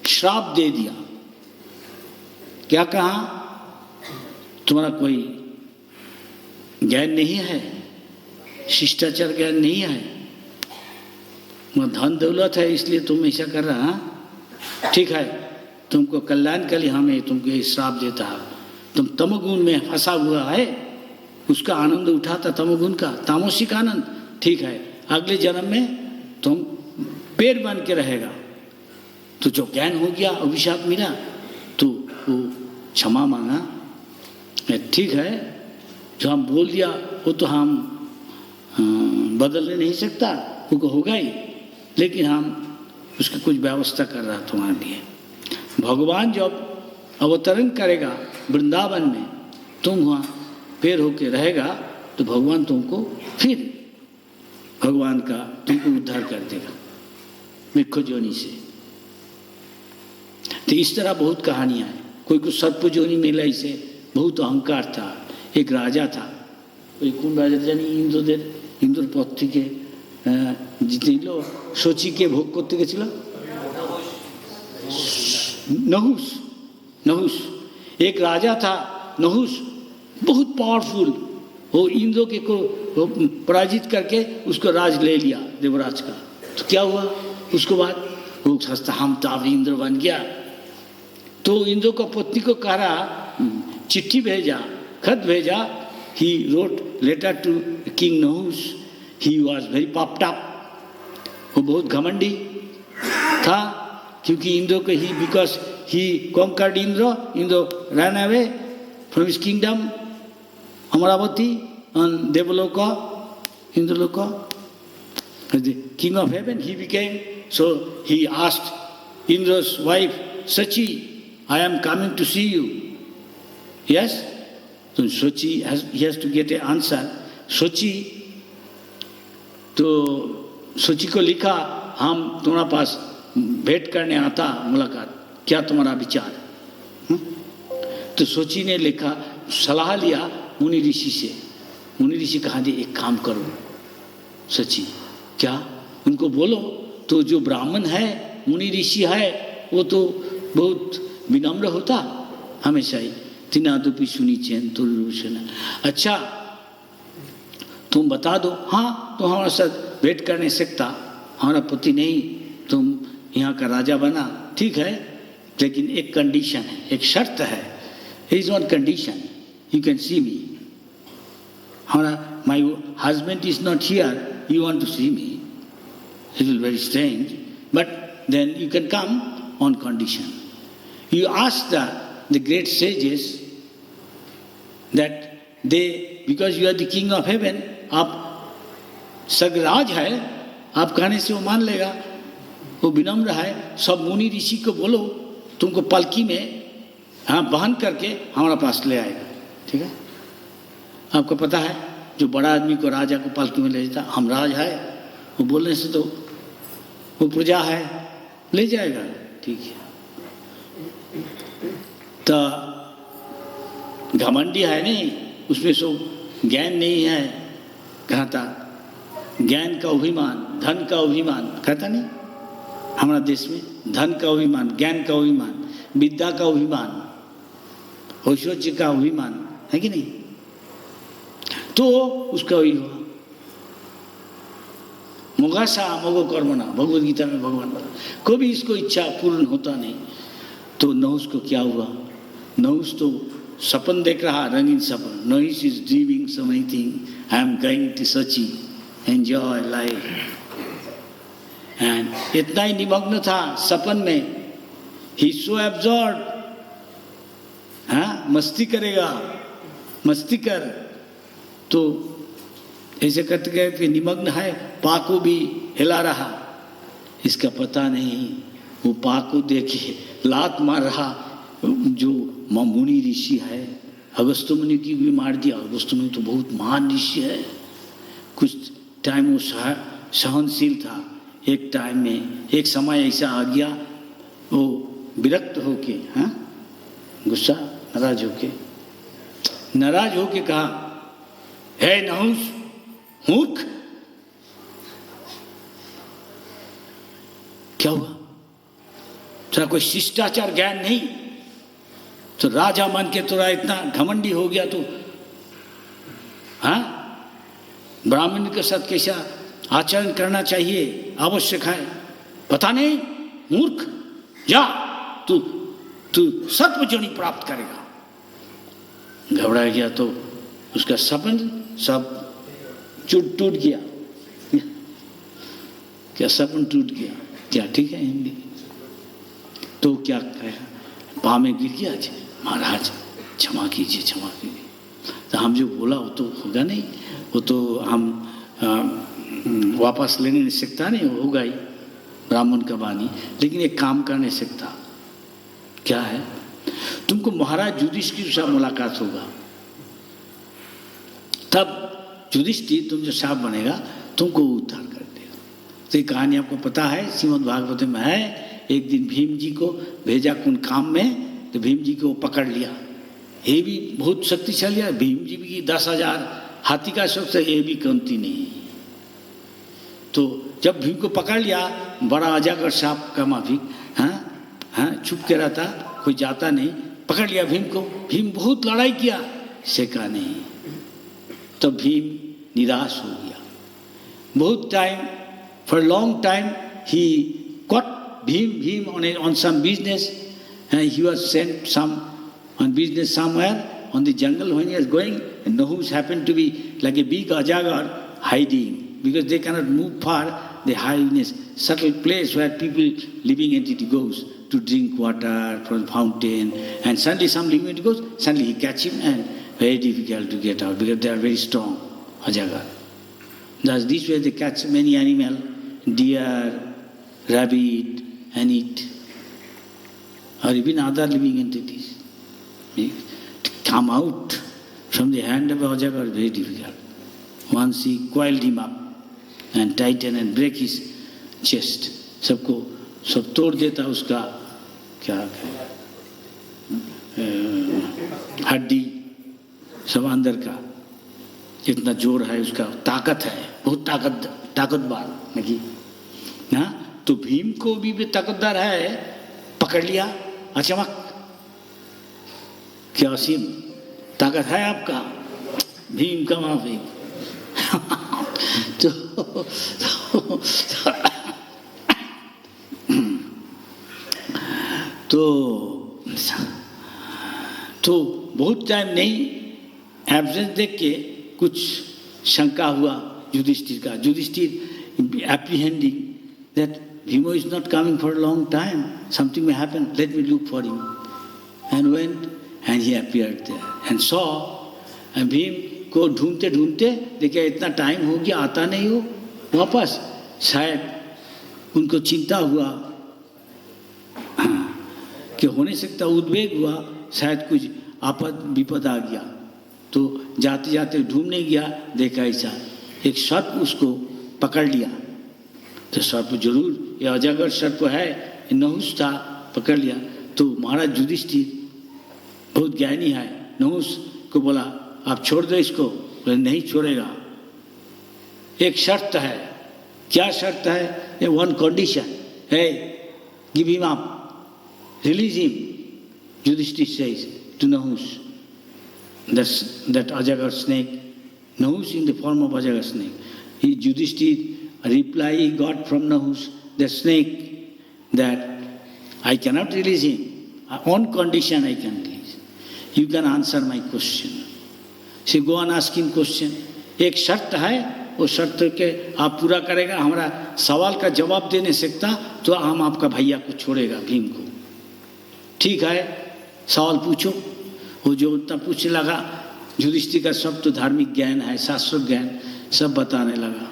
श्राप दे दिया। क्या कहा? तुम्हारा कोई ज्ञान नहीं है, शिष्टाचार ज्ञान नहीं है, धन दौलत है इसलिए तुम ऐसा कर रहा। ठीक है, तुमको कल्याण के लिए हमें तुमको ये श्राप देता है। तुम तमोगुण में फंसा हुआ है, उसका आनंद उठाता तमोगुण का, तामसिक आनंद। ठीक है, अगले जन्म में तुम पेड़ बन के रहेगा। तो जो ज्ञान हो गया, अभिशाप मिला, तो वो क्षमा मांगा। ठीक है, जो हम बोल दिया वो तो हम बदल नहीं सकता, वो होगा ही, लेकिन हम उसकी कुछ व्यवस्था कर रहा तुम्हारे लिए। भगवान जब अवतरण करेगा वृंदावन में, तुम वहाँ पैर होके रहेगा, तो भगवान तुमको फिर भगवान का तुमको उद्धार कर देगा मिक्खो जोनी से। तो इस तरह बहुत कहानियाँ हैं। कोई को सर्प जोनी मिला, इसे बहुत अहंकार था। एक राजा था, कोई कौन राजा जानी, इंद्र पथ থেকে জিতেছিল, শচীকে ভোগ করতে গেছিল, नहुस। नहुस एक राजा था, नहुस बहुत पावरफुल। वो इंद्र के को पराजित करके उसको राज ले लिया, देवराज का। तो क्या हुआ उसके बाद? वो सस्ता हम तो अब इंद्र बन गया। तो इंद्र को पत्नी को कहा, चिट्ठी भेजा, खत भेजा। He wrote letter to king Nahusha. He was very puffed up. वो बहुत घमंडी था, क्योंकि इंद्र को ही, because he conquered Indra run away from his kingdom Amaravati on Devaloka, Indraloka, the king of heaven he became. So he asked Indra's wife, Sachi, I am coming to see you. Yes? So Sachi he has to get an answer. Sachi, तो सोची को लिखा, हम तुम्हारे पास भेंट करने आता, मुलाकात, क्या तुम्हारा विचार? तो सोची ने लिखा, सलाह लिया मुनि ऋषि से। मुनि ऋषि कहा दे, एक काम करो सची, क्या? उनको बोलो तो जो ब्राह्मण है, मुनि ऋषि है, वो तो बहुत विनम्र होता हमेशा ही। तिनादुपि सुनी चैन तो अच्छा तुम बता दो। हाँ, तो हमारे साथ भेंट कर नहीं सकता, हमारा पति नहीं, तुम यहाँ का राजा बना, ठीक है, लेकिन एक कंडीशन है, एक शर्त है। Is one condition, you can see me. हमारा my husband is not here, you want to see me, it is very strange, but then you can come on condition. You ask the great sages that they, because you are the king of heaven, आप सगराज है, आप कहने से वो मान लेगा, वो विनम्र है। सब मुनि ऋषि को बोलो तुमको पालकी में हाँ बहन करके हमारे पास ले आएगा, ठीक है? आपको पता है जो बड़ा आदमी को राजा को पालकी में ले जाता, हम राज है, वो बोलने से तो वो प्रजा है, ले जाएगा, ठीक है। तो घमंडी है नहीं, उसमें सो ज्ञान नहीं है, कहता ज्ञान का अभिमान, धन का अभिमान, कहता नहीं हमारा देश में धन का अभिमान, ज्ञान का अभिमान, विद्या का अभिमान, ऐश्वर्य का अभिमान है कि नहीं? तो उसका वही हुआ, मोगासा मोगो कर्मणा, भगवद गीता में भगवान बोला, कभी इसको इच्छा पूर्ण होता नहीं। तो नहुस को क्या हुआ? नहुस तो सपन देख रहा, रंगीन सपन। Nahusha is dreaming so many thing, I am going to Shachi, enjoy life. And इतना ही निमग्न था सपन में, ही सो एब्जॉर्ब, हाँ मस्ती करेगा, मस्ती कर। तो ऐसे करते गए कि निमग्न है, पा को भी हिला रहा, इसका पता नहीं, वो पा को देखे लात मार रहा। जो मुनि ऋषि है, अगस्त्य मुनि की भी मार दिया। अगस्त्य मुनि तो बहुत महान ऋषि है, कुछ टाइम वो सहनशील था। एक टाइम में एक समय ऐसा आ गया, वो विरक्त होके, हाँ गुस्सा नाराज होके कहा हे नहुस, मूर्ख, क्या हुआ? तेरा कोई शिष्टाचार ज्ञान नहीं? तो राजा मन के तोरा इतना घमंडी हो गया तो, हाँ? ब्राह्मण के साथ कैसा आचरण करना चाहिए आवश्यक है, पता नहीं? मूर्ख, जा, तू सर्पजोनि प्राप्त करेगा। घबरा गया तो उसका सपन सब टूट गया। क्या सपन टूट गया? क्या ठीक है हिंदी? तो क्या कहा? पाँव में गिर गया, महाराज क्षमा कीजिए, क्षमा कीजिए। तो हम जो बोला वो तो होगा नहीं, वो तो हम वापस लेने नहीं सकता, नहीं होगा ही ब्राह्मण का वाणी, लेकिन एक काम कर नहीं सकता। क्या है? तुमको महाराज युधिष्ठिर के साथ मुलाकात होगा, तब युधिष्ठिर तुम जो साहब बनेगा तुमको उद्धार कर देगा। तो ये कहानी आपको पता है, श्रीमद् भागवत में है। एक दिन भीम जी को भेजा कुन काम में, तो भीम जी को पकड़ लिया। ये भी बहुत शक्तिशाली है, भीम जी भी 10,000 हाथी का शौक से ये भी कमती नहीं। तो जब भीम को पकड़ लिया, बड़ा अजागर सांप का माफिक, हाँ, छुप के रहता, कोई जाता नहीं, पकड़ लिया भीम को। भीम बहुत लड़ाई किया, सेका नहीं। तो भीम निराश हो गया। बहुत time, for long time he caught Bhim on some business, and he was sent on business somewhere on the jungle. When he was going, and Nahus happened to be like a big ajagar hiding, because they cannot move far. They hide in a subtle place where people, living entity, goes to drink water from the fountain, and suddenly some living entity goes, suddenly he catch him, and very difficult to get out because they are very strong ajagar. Thus this way they catch many animal, deer, rabbit, and eat, or even other living entities. To come out from the hand of Ajagar is very difficult. Once he coiled him up and tighten and break his chest, सबको सब तोड़ देता उसका क्या हड्डी सब अंदर का, इतना जोर है उसका, ताकत है, बहुत ताकतवर नहीं ना। तो भीम को भी ताकतदार है, पकड़ लिया अचानक। क्या असीम ताकत है आपका, भीम का माफी। तो बहुत टाइम नहीं, एब्सेंस देख के कुछ शंका हुआ युधिष्ठिर का। Yudhishthir एप्रीहेंडिंग that Bhima is not coming for a long time, something may happen, let me look for him. And went, and he appeared there and saw, and Bhim को ढूंढते ढूंढते देखा इतना टाइम हो गया, आता नहीं हो वापस। शायद उनको चिंता हुआ कि हो नहीं सकता, उद्वेग हुआ, शायद कुछ आपद विपद आ गया। तो जाते जाते ढूंढने गया, देखा ऐसा एक सर्प उसको पकड़ लिया। तो सर्प जरूर ये अजागर सर्प है, नहुस था, पकड़ लिया। तो महाराज युधिष्ठिर बहुत ज्ञानी है, नहुस को बोला आप छोड़ दो इसको। बोले नहीं छोड़ेगा, एक शर्त है। क्या शर्त है? ये वन कंडीशन है, give him up, release him. Yudhishthira says to Nahusha, that ajagar snake, Nahus in the form of ajagar snake. Yudhishthir reply he got from Nahus, the snake, that I cannot release him. On condition I can release. You can answer my question. So go and ask him question. एक शर्त है, वो शर्त के आप पूरा करेगा, हमारा सवाल का जवाब दे नहीं सकता तो हम आपका भैया को छोड़ेगा, भीम को। ठीक है, सवाल पूछो। वो जो उतना पूछने लगा, युधिष्ठिर का सब तो धार्मिक ज्ञान है, शास्त्र ज्ञान सब बताने लगा।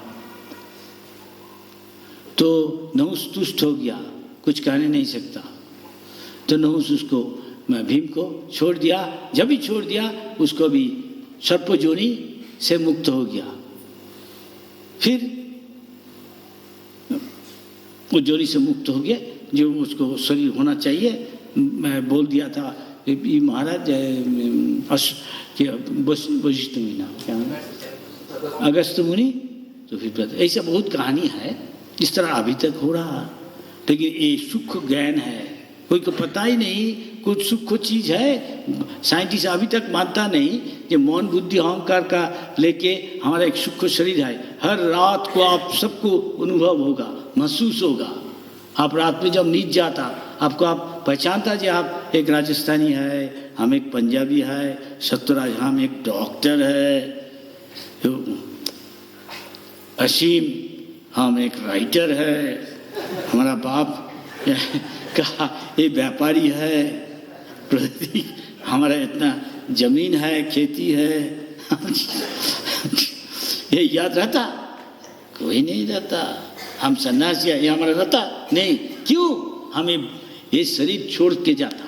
तो नहुस तुष्ट हो गया, कुछ कहने नहीं सकता। तो नहुस उसको भीम को छोड़ दिया। जब भी छोड़ दिया उसको भी सर्पयोनि से मुक्त हो गया। फिर वो जोनी से मुक्त हो गया, जो उसको शरीर होना चाहिए। मैं बोल दिया था महाराज वशिष्ठ मीना क्या अगस्त मुनि तो फिर ऐसा बहुत कहानी है। इस तरह अभी तक हो रहा, लेकिन ये सुख ज्ञान है, कोई को पता ही नहीं कुछ सुख चीज है। साइंटिस्ट अभी तक मानता नहीं कि मौन बुद्धि अहंकार का लेके हमारा एक सुख शरीर है। हर रात को आप सबको अनुभव होगा, महसूस होगा। आप रात में जब नींद जाता आपको आप पहचानता जी आप एक राजस्थानी है, हम एक पंजाबी है, सत्यराज हम एक डॉक्टर है, असीम हम एक राइटर है, हमारा बाप का ये व्यापारी है, प्रतीक हमारा इतना जमीन है, खेती है। ये याद रहता? कोई नहीं रहता। हम सन्यासी है, ये हमारा रहता नहीं। क्यों? हमें ये शरीर छोड़ के जाता,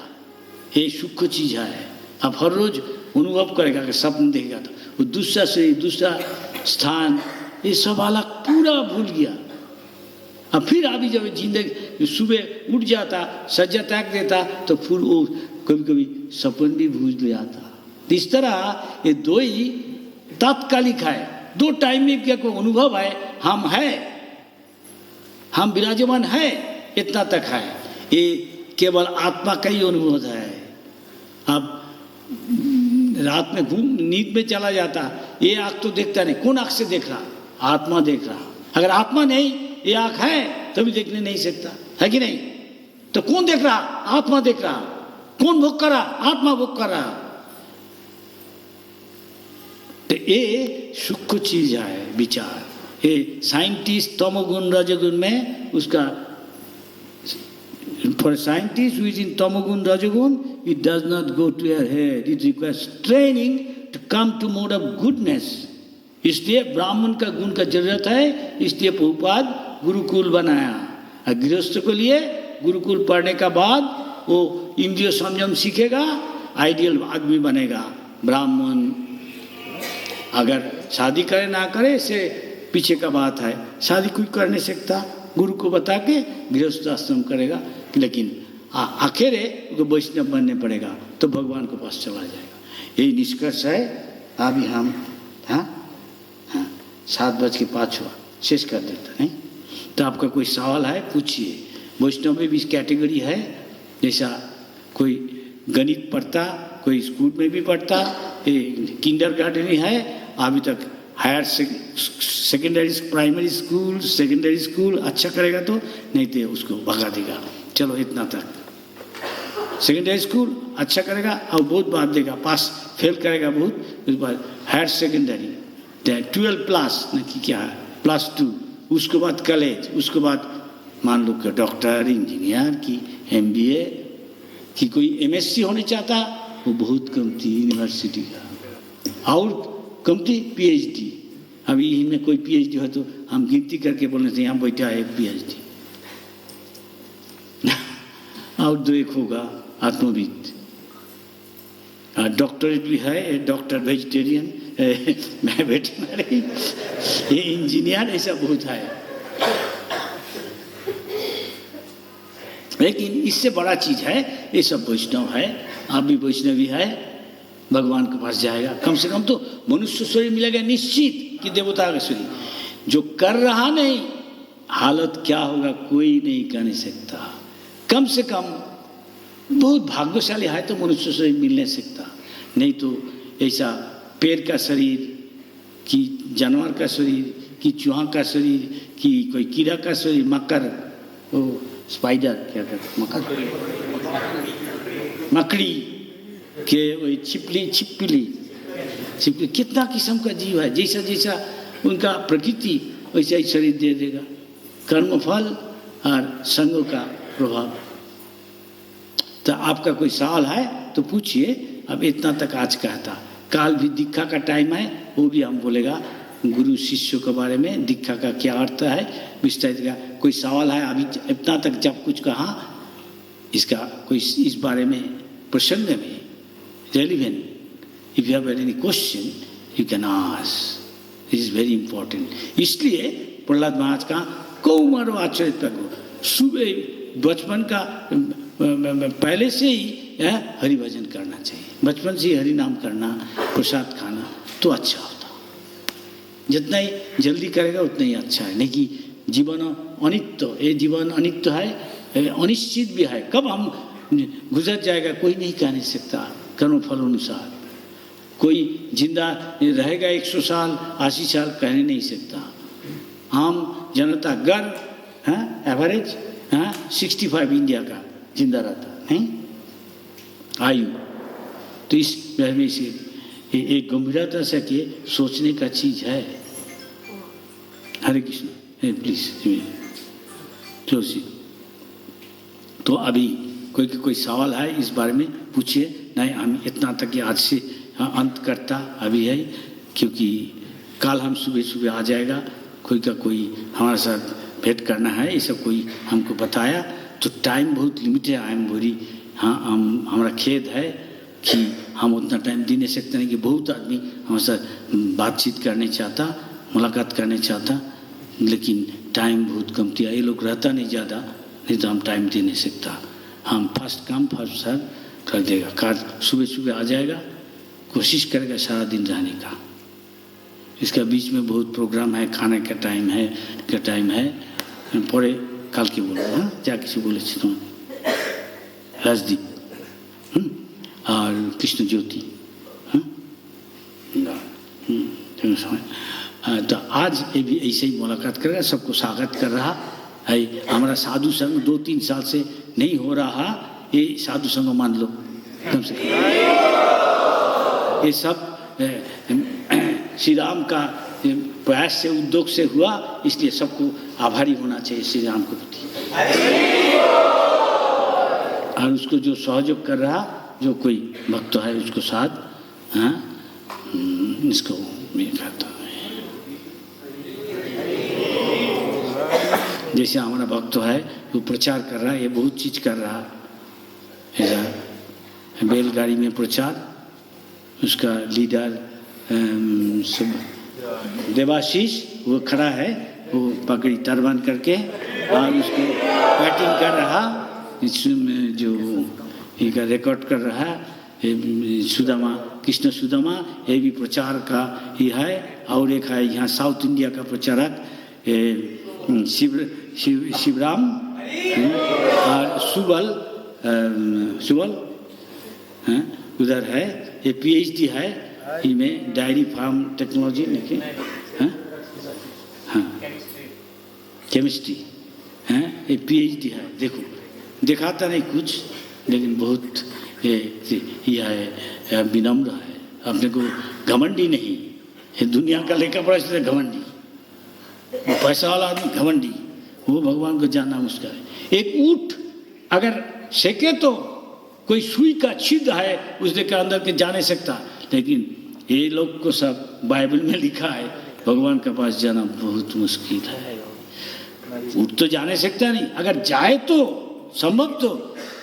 ये सुख चीज है। अब हर रोज अनुभव करेगा कि सपन देखेगा तो वो दूसरा शरीर, दूसरा स्थान, ये सब अलग पूरा भूल गया। अब फिर अभी जब जिंदगी सुबह उठ जाता, सज्जा त्याग देता, तो फिर वो कभी कभी सपन भी भूल जाता। इस तरह ये दो ही तात्कालिक है, दो टाइम में क्या कोई अनुभव है, हम है, हम विराजमान है, इतना तक है। ये केवल आत्मा का ही अनुभव है। अब रात में नींद में चला जाता, ये आँख तो देखता नहीं, कौन आँख से देख रहा? आत्मा देख रहा। अगर आत्मा नहीं, ये आँख है तभी देखने नहीं सकता, है कि नहीं? तो कौन देख रहा? आत्मा देख रहा। कौन भोग कर रहा? आत्मा भोग कर रहा। तो ये सुख चीज है विचार। ये साइंटिस्ट तमोगुण रजोगुण में उसका, for a scientist who is in tamogun rajagun, it does not go to your head. It requires training to come to mode of goodness. इसलिए ब्राह्मण का गुण का जरूरत है, इसलिए प्रभुपाद गुरुकुल बनाया। और गृहस्थ को लिए गुरुकुल पढ़ने का बाद वो इंद्रिय संयम सीखेगा, आइडियल आदमी बनेगा। ब्राह्मण अगर शादी करे ना करे इससे पीछे का बात है, शादी कोई कर नहीं सकता, गुरु को बता के गृहस्थ आश्रम करेगा। लेकिन आखिर को वैष्णव बनने पड़ेगा तो भगवान के पास चला जाएगा। यही निष्कर्ष है। अभी हम 7:05 हुआ, शेष कर देता नहीं। तो आपका कोई सवाल है पूछिए। वैष्णव में भी कैटेगरी है, जैसा कोई गणित पढ़ता, कोई स्कूल में भी पढ़ता, किंडरगार्टन है, अभी तक higher secondary primary school, secondary school अच्छा करेगा तो, नहीं तो उसको भगा देगा। चलो इतना तक सेकेंडरी स्कूल अच्छा करेगा और बहुत बात देगा, पास फेल करेगा बहुत, उसके बाद हायर सेकेंडरी 12+ कि क्या है +2, उसके बाद कॉलेज, उसके बाद मान लो कि डॉक्टर, इंजीनियर की MBA कि कोई MSc होने चाहता, वो बहुत कम थी यूनिवर्सिटी का, और कम थी PhD। अभी इनमें कोई PhD है तो हम गिनती करके बोलने से यहाँ बैठा है PhD और 2 एक होगा आत्मविद। डॉक्टरेट भी है, डॉक्टर वेजिटेरियन, मैं वेटनरी, ये इंजीनियर, ऐसा बहुत है। लेकिन इससे बड़ा चीज है, ये सब वैष्णव है। आप भी वैष्णवी है, भगवान के पास जाएगा। कम से कम तो मनुष्य शरीर मिलेगा निश्चित कि देवता का शरीर। जो कर रहा नहीं, हालत क्या होगा कोई नहीं कह नहीं सकता। कम से कम बहुत भाग्यशाली है तो मनुष्य शरीर मिल नहीं सकता, नहीं तो ऐसा पेड़ का शरीर कि जानवर का शरीर कि चूहा का शरीर कि कोई कीड़ा का शरीर, मकर, वो स्पाइडर क्या कहते, मकड़ी के वही छिपली, कितना किस्म का जीव है। जैसा जैसा उनका प्रकृति वैसा ही शरीर दे देगा। कर्मफल और संगों का प्रभाव। तो आपका कोई सवाल है तो पूछिए। अब इतना तक आज कहता, काल भी दीक्षा का टाइम है, वो भी हम बोलेगा गुरु शिष्यों के बारे में, दीक्षा का क्या अर्थ है विस्तारित का। कोई सवाल है? अभी इतना तक जब कुछ कहा, इसका कोई इस बारे में प्रसंग में relevant, if you have any question you can ask, it is very important. इसलिए प्रहलाद महाराज का कौमारो आचरित सुबह बचपन का पहले से ही हरि भजन करना चाहिए, बचपन से ही हरि नाम करना, प्रसाद खाना तो अच्छा होता। जितना ही जल्दी करेगा उतना ही अच्छा है। नहीं कि जीवन अनित्य, ये जीवन अनित्य है, अनिश्चित भी है, कब हम गुजर जाएगा कोई नहीं कह नहीं सकता। कर्म फल अनुसार कोई जिंदा रहेगा 100 साल 80 साल कहने नहीं सकता। आम जनता गढ़ एवरेज 65 इंडिया का जिंदा रहता नहीं आयु। तो इस में से एक गंभीरता से कि सोचने का चीज है। हरे कृष्ण प्लीज क्लोज। तो अभी कोई सवाल है इस बारे में पूछिए। नहीं हम इतना तक कि आज से अंत करता अभी है, क्योंकि कल हम सुबह सुबह आ जाएगा। कोई का कोई हमारे साथ भेंट करना है, ये सब कोई हमको बताया। तो टाइम बहुत लिमिटेड है। आई एम वेरी हमारा खेद है कि हम उतना टाइम दे नहीं सकते। नहीं कि बहुत आदमी हमारे साथ बातचीत करने चाहता, मुलाकात करने चाहता, लेकिन टाइम बहुत कमती है। ये लोग रहता नहीं ज़्यादा, नहीं तो हम टाइम दे नहीं सकता। हम फर्स्ट कम फर्स्ट सर्व कर देगा। कल सुबह सुबह आ जाएगा, कोशिश करेगा सारा दिन रहने का। इसका बीच में बहुत प्रोग्राम है, खाने का टाइम है परे कल के बोलो। हाँ क्या किसी बोले तुम राजदीप और कृष्ण ज्योति तो आज ये भी ऐसे ही मुलाकात करेगा, सबको स्वागत कर रहा है। हमारा साधु संग 2-3 साल से नहीं हो रहा, ये साधु संग मान लो कम से कम। ये सब श्री राम का प्रयास से उद्योग से हुआ, इसलिए सबको आभारी होना चाहिए श्री राम के प्रति। और उसको जो सहयोग कर रहा, जो कोई भक्त है उसको साथ इसको मैं कहता हूँ। जैसे हमारा भक्त है वो प्रचार कर रहा है, ये बहुत चीज कर रहा है। बैलगाड़ी में प्रचार, उसका लीडर देवाशीष वो खड़ा है, वो पगड़ी टर्बन करके और उसको बैटिंग कर रहा, इसमें जो एक रिकॉर्ड कर रहा है सुदामा, कृष्ण सुदामा, ये भी प्रचार का ही है। और एक है यहाँ साउथ इंडिया का प्रचारक शिवराम और सुबल उधर है, ये PhD है इनमें डायरी फार्म टेक्नोलॉजी में के केमिस्ट्री है, ये PhD है। देखो दिखाता नहीं कुछ, लेकिन बहुत यह है विनम्र है, अपने को घमंडी नहीं। ये दुनिया का लेखा पड़ा इसलिए घमंडी, पैसा वाला आदमी घमंडी, वो भगवान को जानना मुश्किल है। एक ऊँट अगर सेके तो कोई सुई का छिद्र है उसके अंदर के जा नहीं सकता, लेकिन ये लोग को सब बाइबल में लिखा है भगवान के पास जाना बहुत मुश्किल है। ऊँट तो जा नहीं सकता, नहीं अगर जाए तो संभव तो,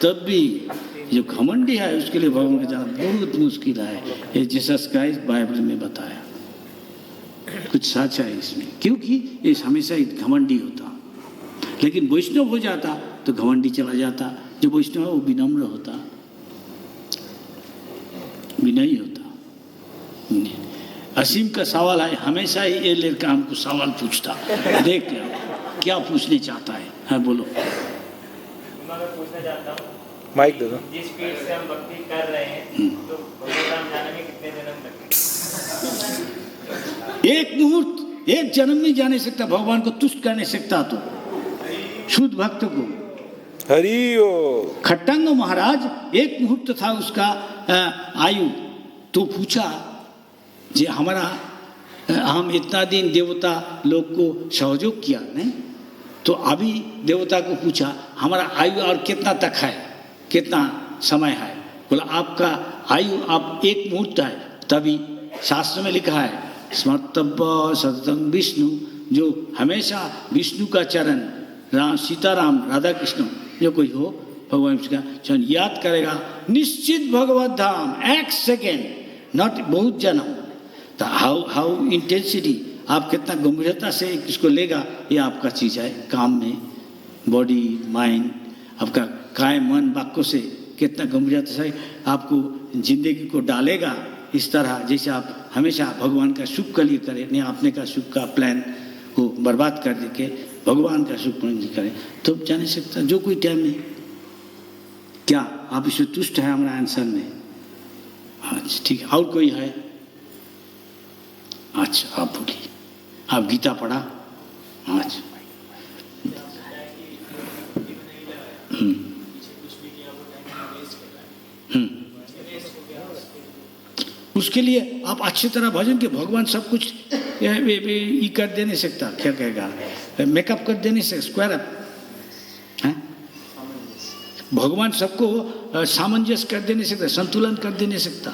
तब भी जो घमंडी है उसके लिए भगवान के जाना बहुत मुश्किल है। ये जीसस क्राइस्ट बाइबल में बताया, कुछ सच है इसमें, क्योंकि ये हमेशा घमंडी होता। लेकिन वैष्णव हो जाता तो घमंडी चला जाता। जो वैष्णव है वो विनम्र होता, विनयी होता। असीम का सवाल है, हमेशा ये लड़का हमको सवाल पूछता, देख क्या पूछने चाहता है। हाँ बोलो। मैं पूछना चाहता हूँ, माइक दे दो। जिस स्पीड से हम भक्ति कर रहे हैं तो भगवान जाने में कितने जन्म लगेंगे? एक मुहूर्त, एक जन्म नहीं जाने सकता, भगवान को तुष्ट कर नहीं सकता। तो शुद्ध भक्त को हरि ओ खट्टांग महाराज एक मुहूर्त था उसका आयु, तो पूछा जे हमारा हम इतना दिन देवता लोग को सहयोग किया नहीं, तो अभी देवता को पूछा हमारा आयु और कितना तक है, कितना समय है। बोला आपका आयु आप एक मुहूर्त है। तभी शास्त्र में लिखा है स्मर्तव्य सततं विष्णु, जो हमेशा विष्णु का चरण, राम सीताराम राधा कृष्ण जो कोई हो भगवान का चरण याद करेगा, निश्चित भगवत धाम। एक सेकेंड नॉट बहुत जन्म। तो हाउ इंटेंसिटी, आप कितना गंभीरता से इसको लेगा, ये आपका चीज़ है। काम में बॉडी माइंड आपका काय मन वाक्यों से कितना गंभीरता से आपको जिंदगी को डालेगा, इस तरह जैसे आप हमेशा भगवान का सुख के लिए करें, नहीं अपने का सुख का प्लान को बर्बाद कर दे के भगवान का सुख करें तो जा नहीं सकता। जो कोई टाइम में क्या आप इसमें तुष्ट है हमारा आंसर में? अच्छा ठीक है, और कोई है? अच्छा आप बोलिए, आप गीता पढ़ा? अच्छा उसके लिए आप अच्छी तरह भजन के भगवान सब कुछ ये कर दे नहीं सकता, क्या कहेगा, मेकअप कर दे नहीं सकता, स्क्वायर अप है। भगवान सबको सामंजस्य कर दे नहीं सकता, संतुलन कर दे नहीं सकता,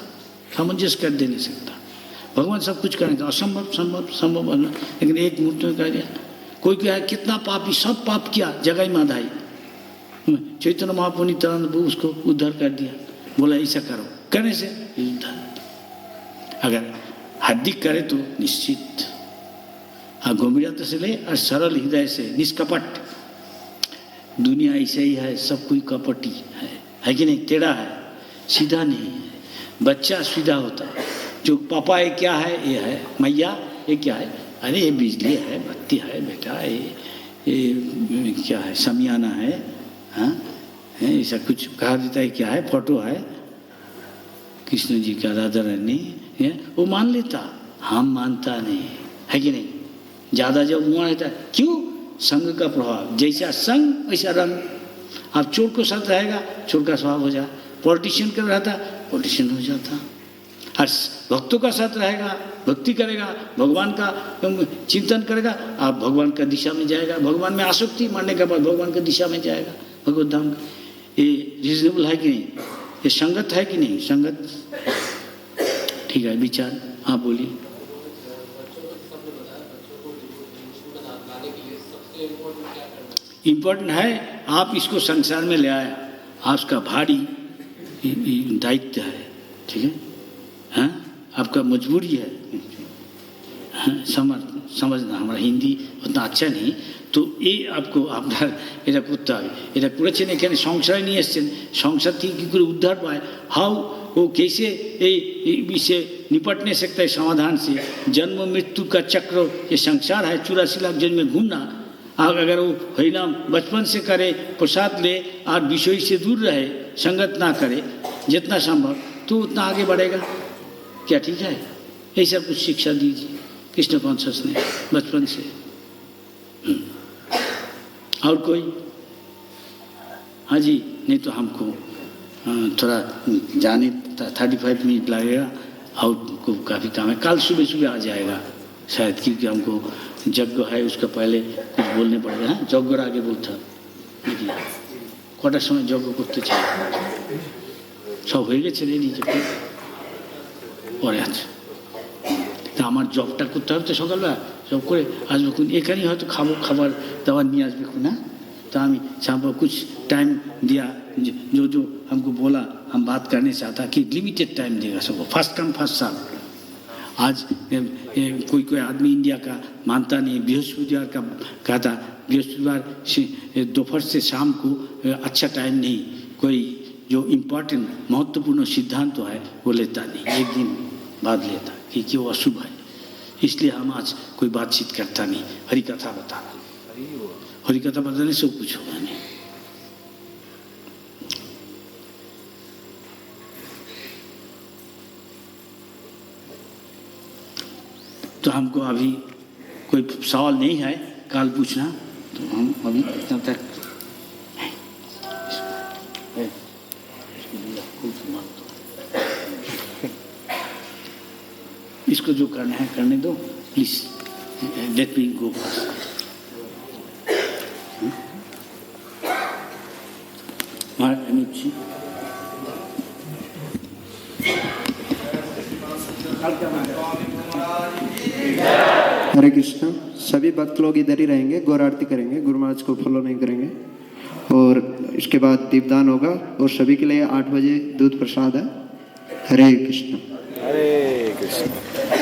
सामंजस्य कर दे नहीं सकता। भगवान सब कुछ करेंगे, असंभव संभव संभव, लेकिन एक मुहूर्त में कर दिया। कोई क्या है कितना पापी, सब पाप किया, जगाई माधाई, चैतन्य महाप्रभु नित्यानंद उसको उद्धार कर दिया, बोला ऐसा करो, करने से उद्धार। अगर हार्दिक करे तो निश्चित, हाँ गंभीरता से ले और सरल हृदय से निष्कपट। दुनिया ऐसे ही है, सब कोई कपटी है कि नहीं, टेढ़ा है, सीधा नहीं है। बच्चा सीधा होता है, जो पापा ये क्या है, ये है मैया ये क्या है, अरे ये बिजली है, बत्ती है बेटा, ये क्या है, समियाना है, हाँ ऐसा कुछ कहा देता है, क्या है, फोटो है कृष्ण जी का, राधा रानी, वो मान लेता, हम मानता नहीं है कि नहीं। ज़्यादा जब हुआ रहता है, क्यों? संग का प्रभाव, जैसा संग वैसा रंग। आप चोर को साथ रहेगा, चोर का स्वभाव हो जाए, पॉलिटिशियन कर रहता, पॉलिटिशियन हो जाता। और भक्तों का साथ रहेगा, भक्ति करेगा, भगवान का चिंतन करेगा, आप भगवान का दिशा में जाएगा। भगवान में आसक्ति मारने के बाद भगवान की दिशा में जाएगा, भगवत धाम। ये रीजनेबल है कि नहीं? ये संगत है कि नहीं? संगत ठीक है, विचार हाँ बोलिए। इम्पोर्टेंट है, आप इसको संसार में ले आए, आपका भारी दायित्व है, ठीक है, हाँ आपका मजबूरी है। हाँ, समझना, हमारा हिंदी उतना अच्छा नहीं, तो ये आपको আপনার এটা করতে হবে। এটা করেছেন এখানে সংসারে নিয়ে এসছেন, সংসার থেকে কী করে उद्धार पाए, हाउ वो कैसे इसे निपट नहीं सकता है समाधान से। जन्म मृत्यु का चक्र ये संसार है, 84 लाख जन्म में घूमना। अगर वो हरिनाम बचपन से करे, प्रसाद ले और विषय से दूर रहे, संगत ना करे जितना संभव, तो उतना आगे बढ़ेगा। क्या ठीक है? ऐसा कुछ शिक्षा दीजिए कृष्ण कॉन्शस ने बचपन से। और कोई? हाँ जी, नहीं तो हमको थोड़ा जाने 35 मिनट लगेगा, और को काफ़ी काम है। कल सुबह सुबह आ जाएगा शायद, क्योंकि हमको यज्ञ है, उसका पहले कुछ बोलने पड़ेगा। हाँ यज्ञर आगे बोलता देखिए कटार समय यज्ञ करते चाই, सब হয়ে গেছে রেডি পরে আছে। তা আমার জবটা করতে হবে তো, সকালবেলা জব করে আসবে, এখানেই হয়তো খাবো, খাবার দাবার নিয়ে আসবে না। तो हमें सब कुछ टाइम दिया, जो जो हमको बोला हम बात करने चाहता कि लिमिटेड टाइम देगा सबको, फर्स्ट कम फर्स्ट सर्व। आज कोई कोई आदमी इंडिया का मानता नहीं, बृहस्पतिवार का कहता, बृहस्पतिवार दोपहर से शाम को अच्छा टाइम नहीं, कोई जो इम्पोर्टेंट महत्वपूर्ण सिद्धांत है वो लेता नहीं, एक दिन बाद लेता कि वो अशुभ है। इसलिए हम आज कोई बातचीत करता नहीं, हरि कथा बताना, हरि कथा बताने से कुछ होगा नहीं। तो हमको अभी कोई सवाल नहीं है, कल पूछना, तो हम अभी इतना तक इसको जो करना है करने दो please, let me go fast. Hare Krishna. सभी भक्त लोग इधर ही रहेंगे, गौर आरती करेंगे, गुरु महाराज को फॉलो नहीं करेंगे, और इसके बाद दीपदान होगा, और सभी के लिए 8 बजे दूध प्रसाद है। हरे कृष्ण। हरे कृष्ण।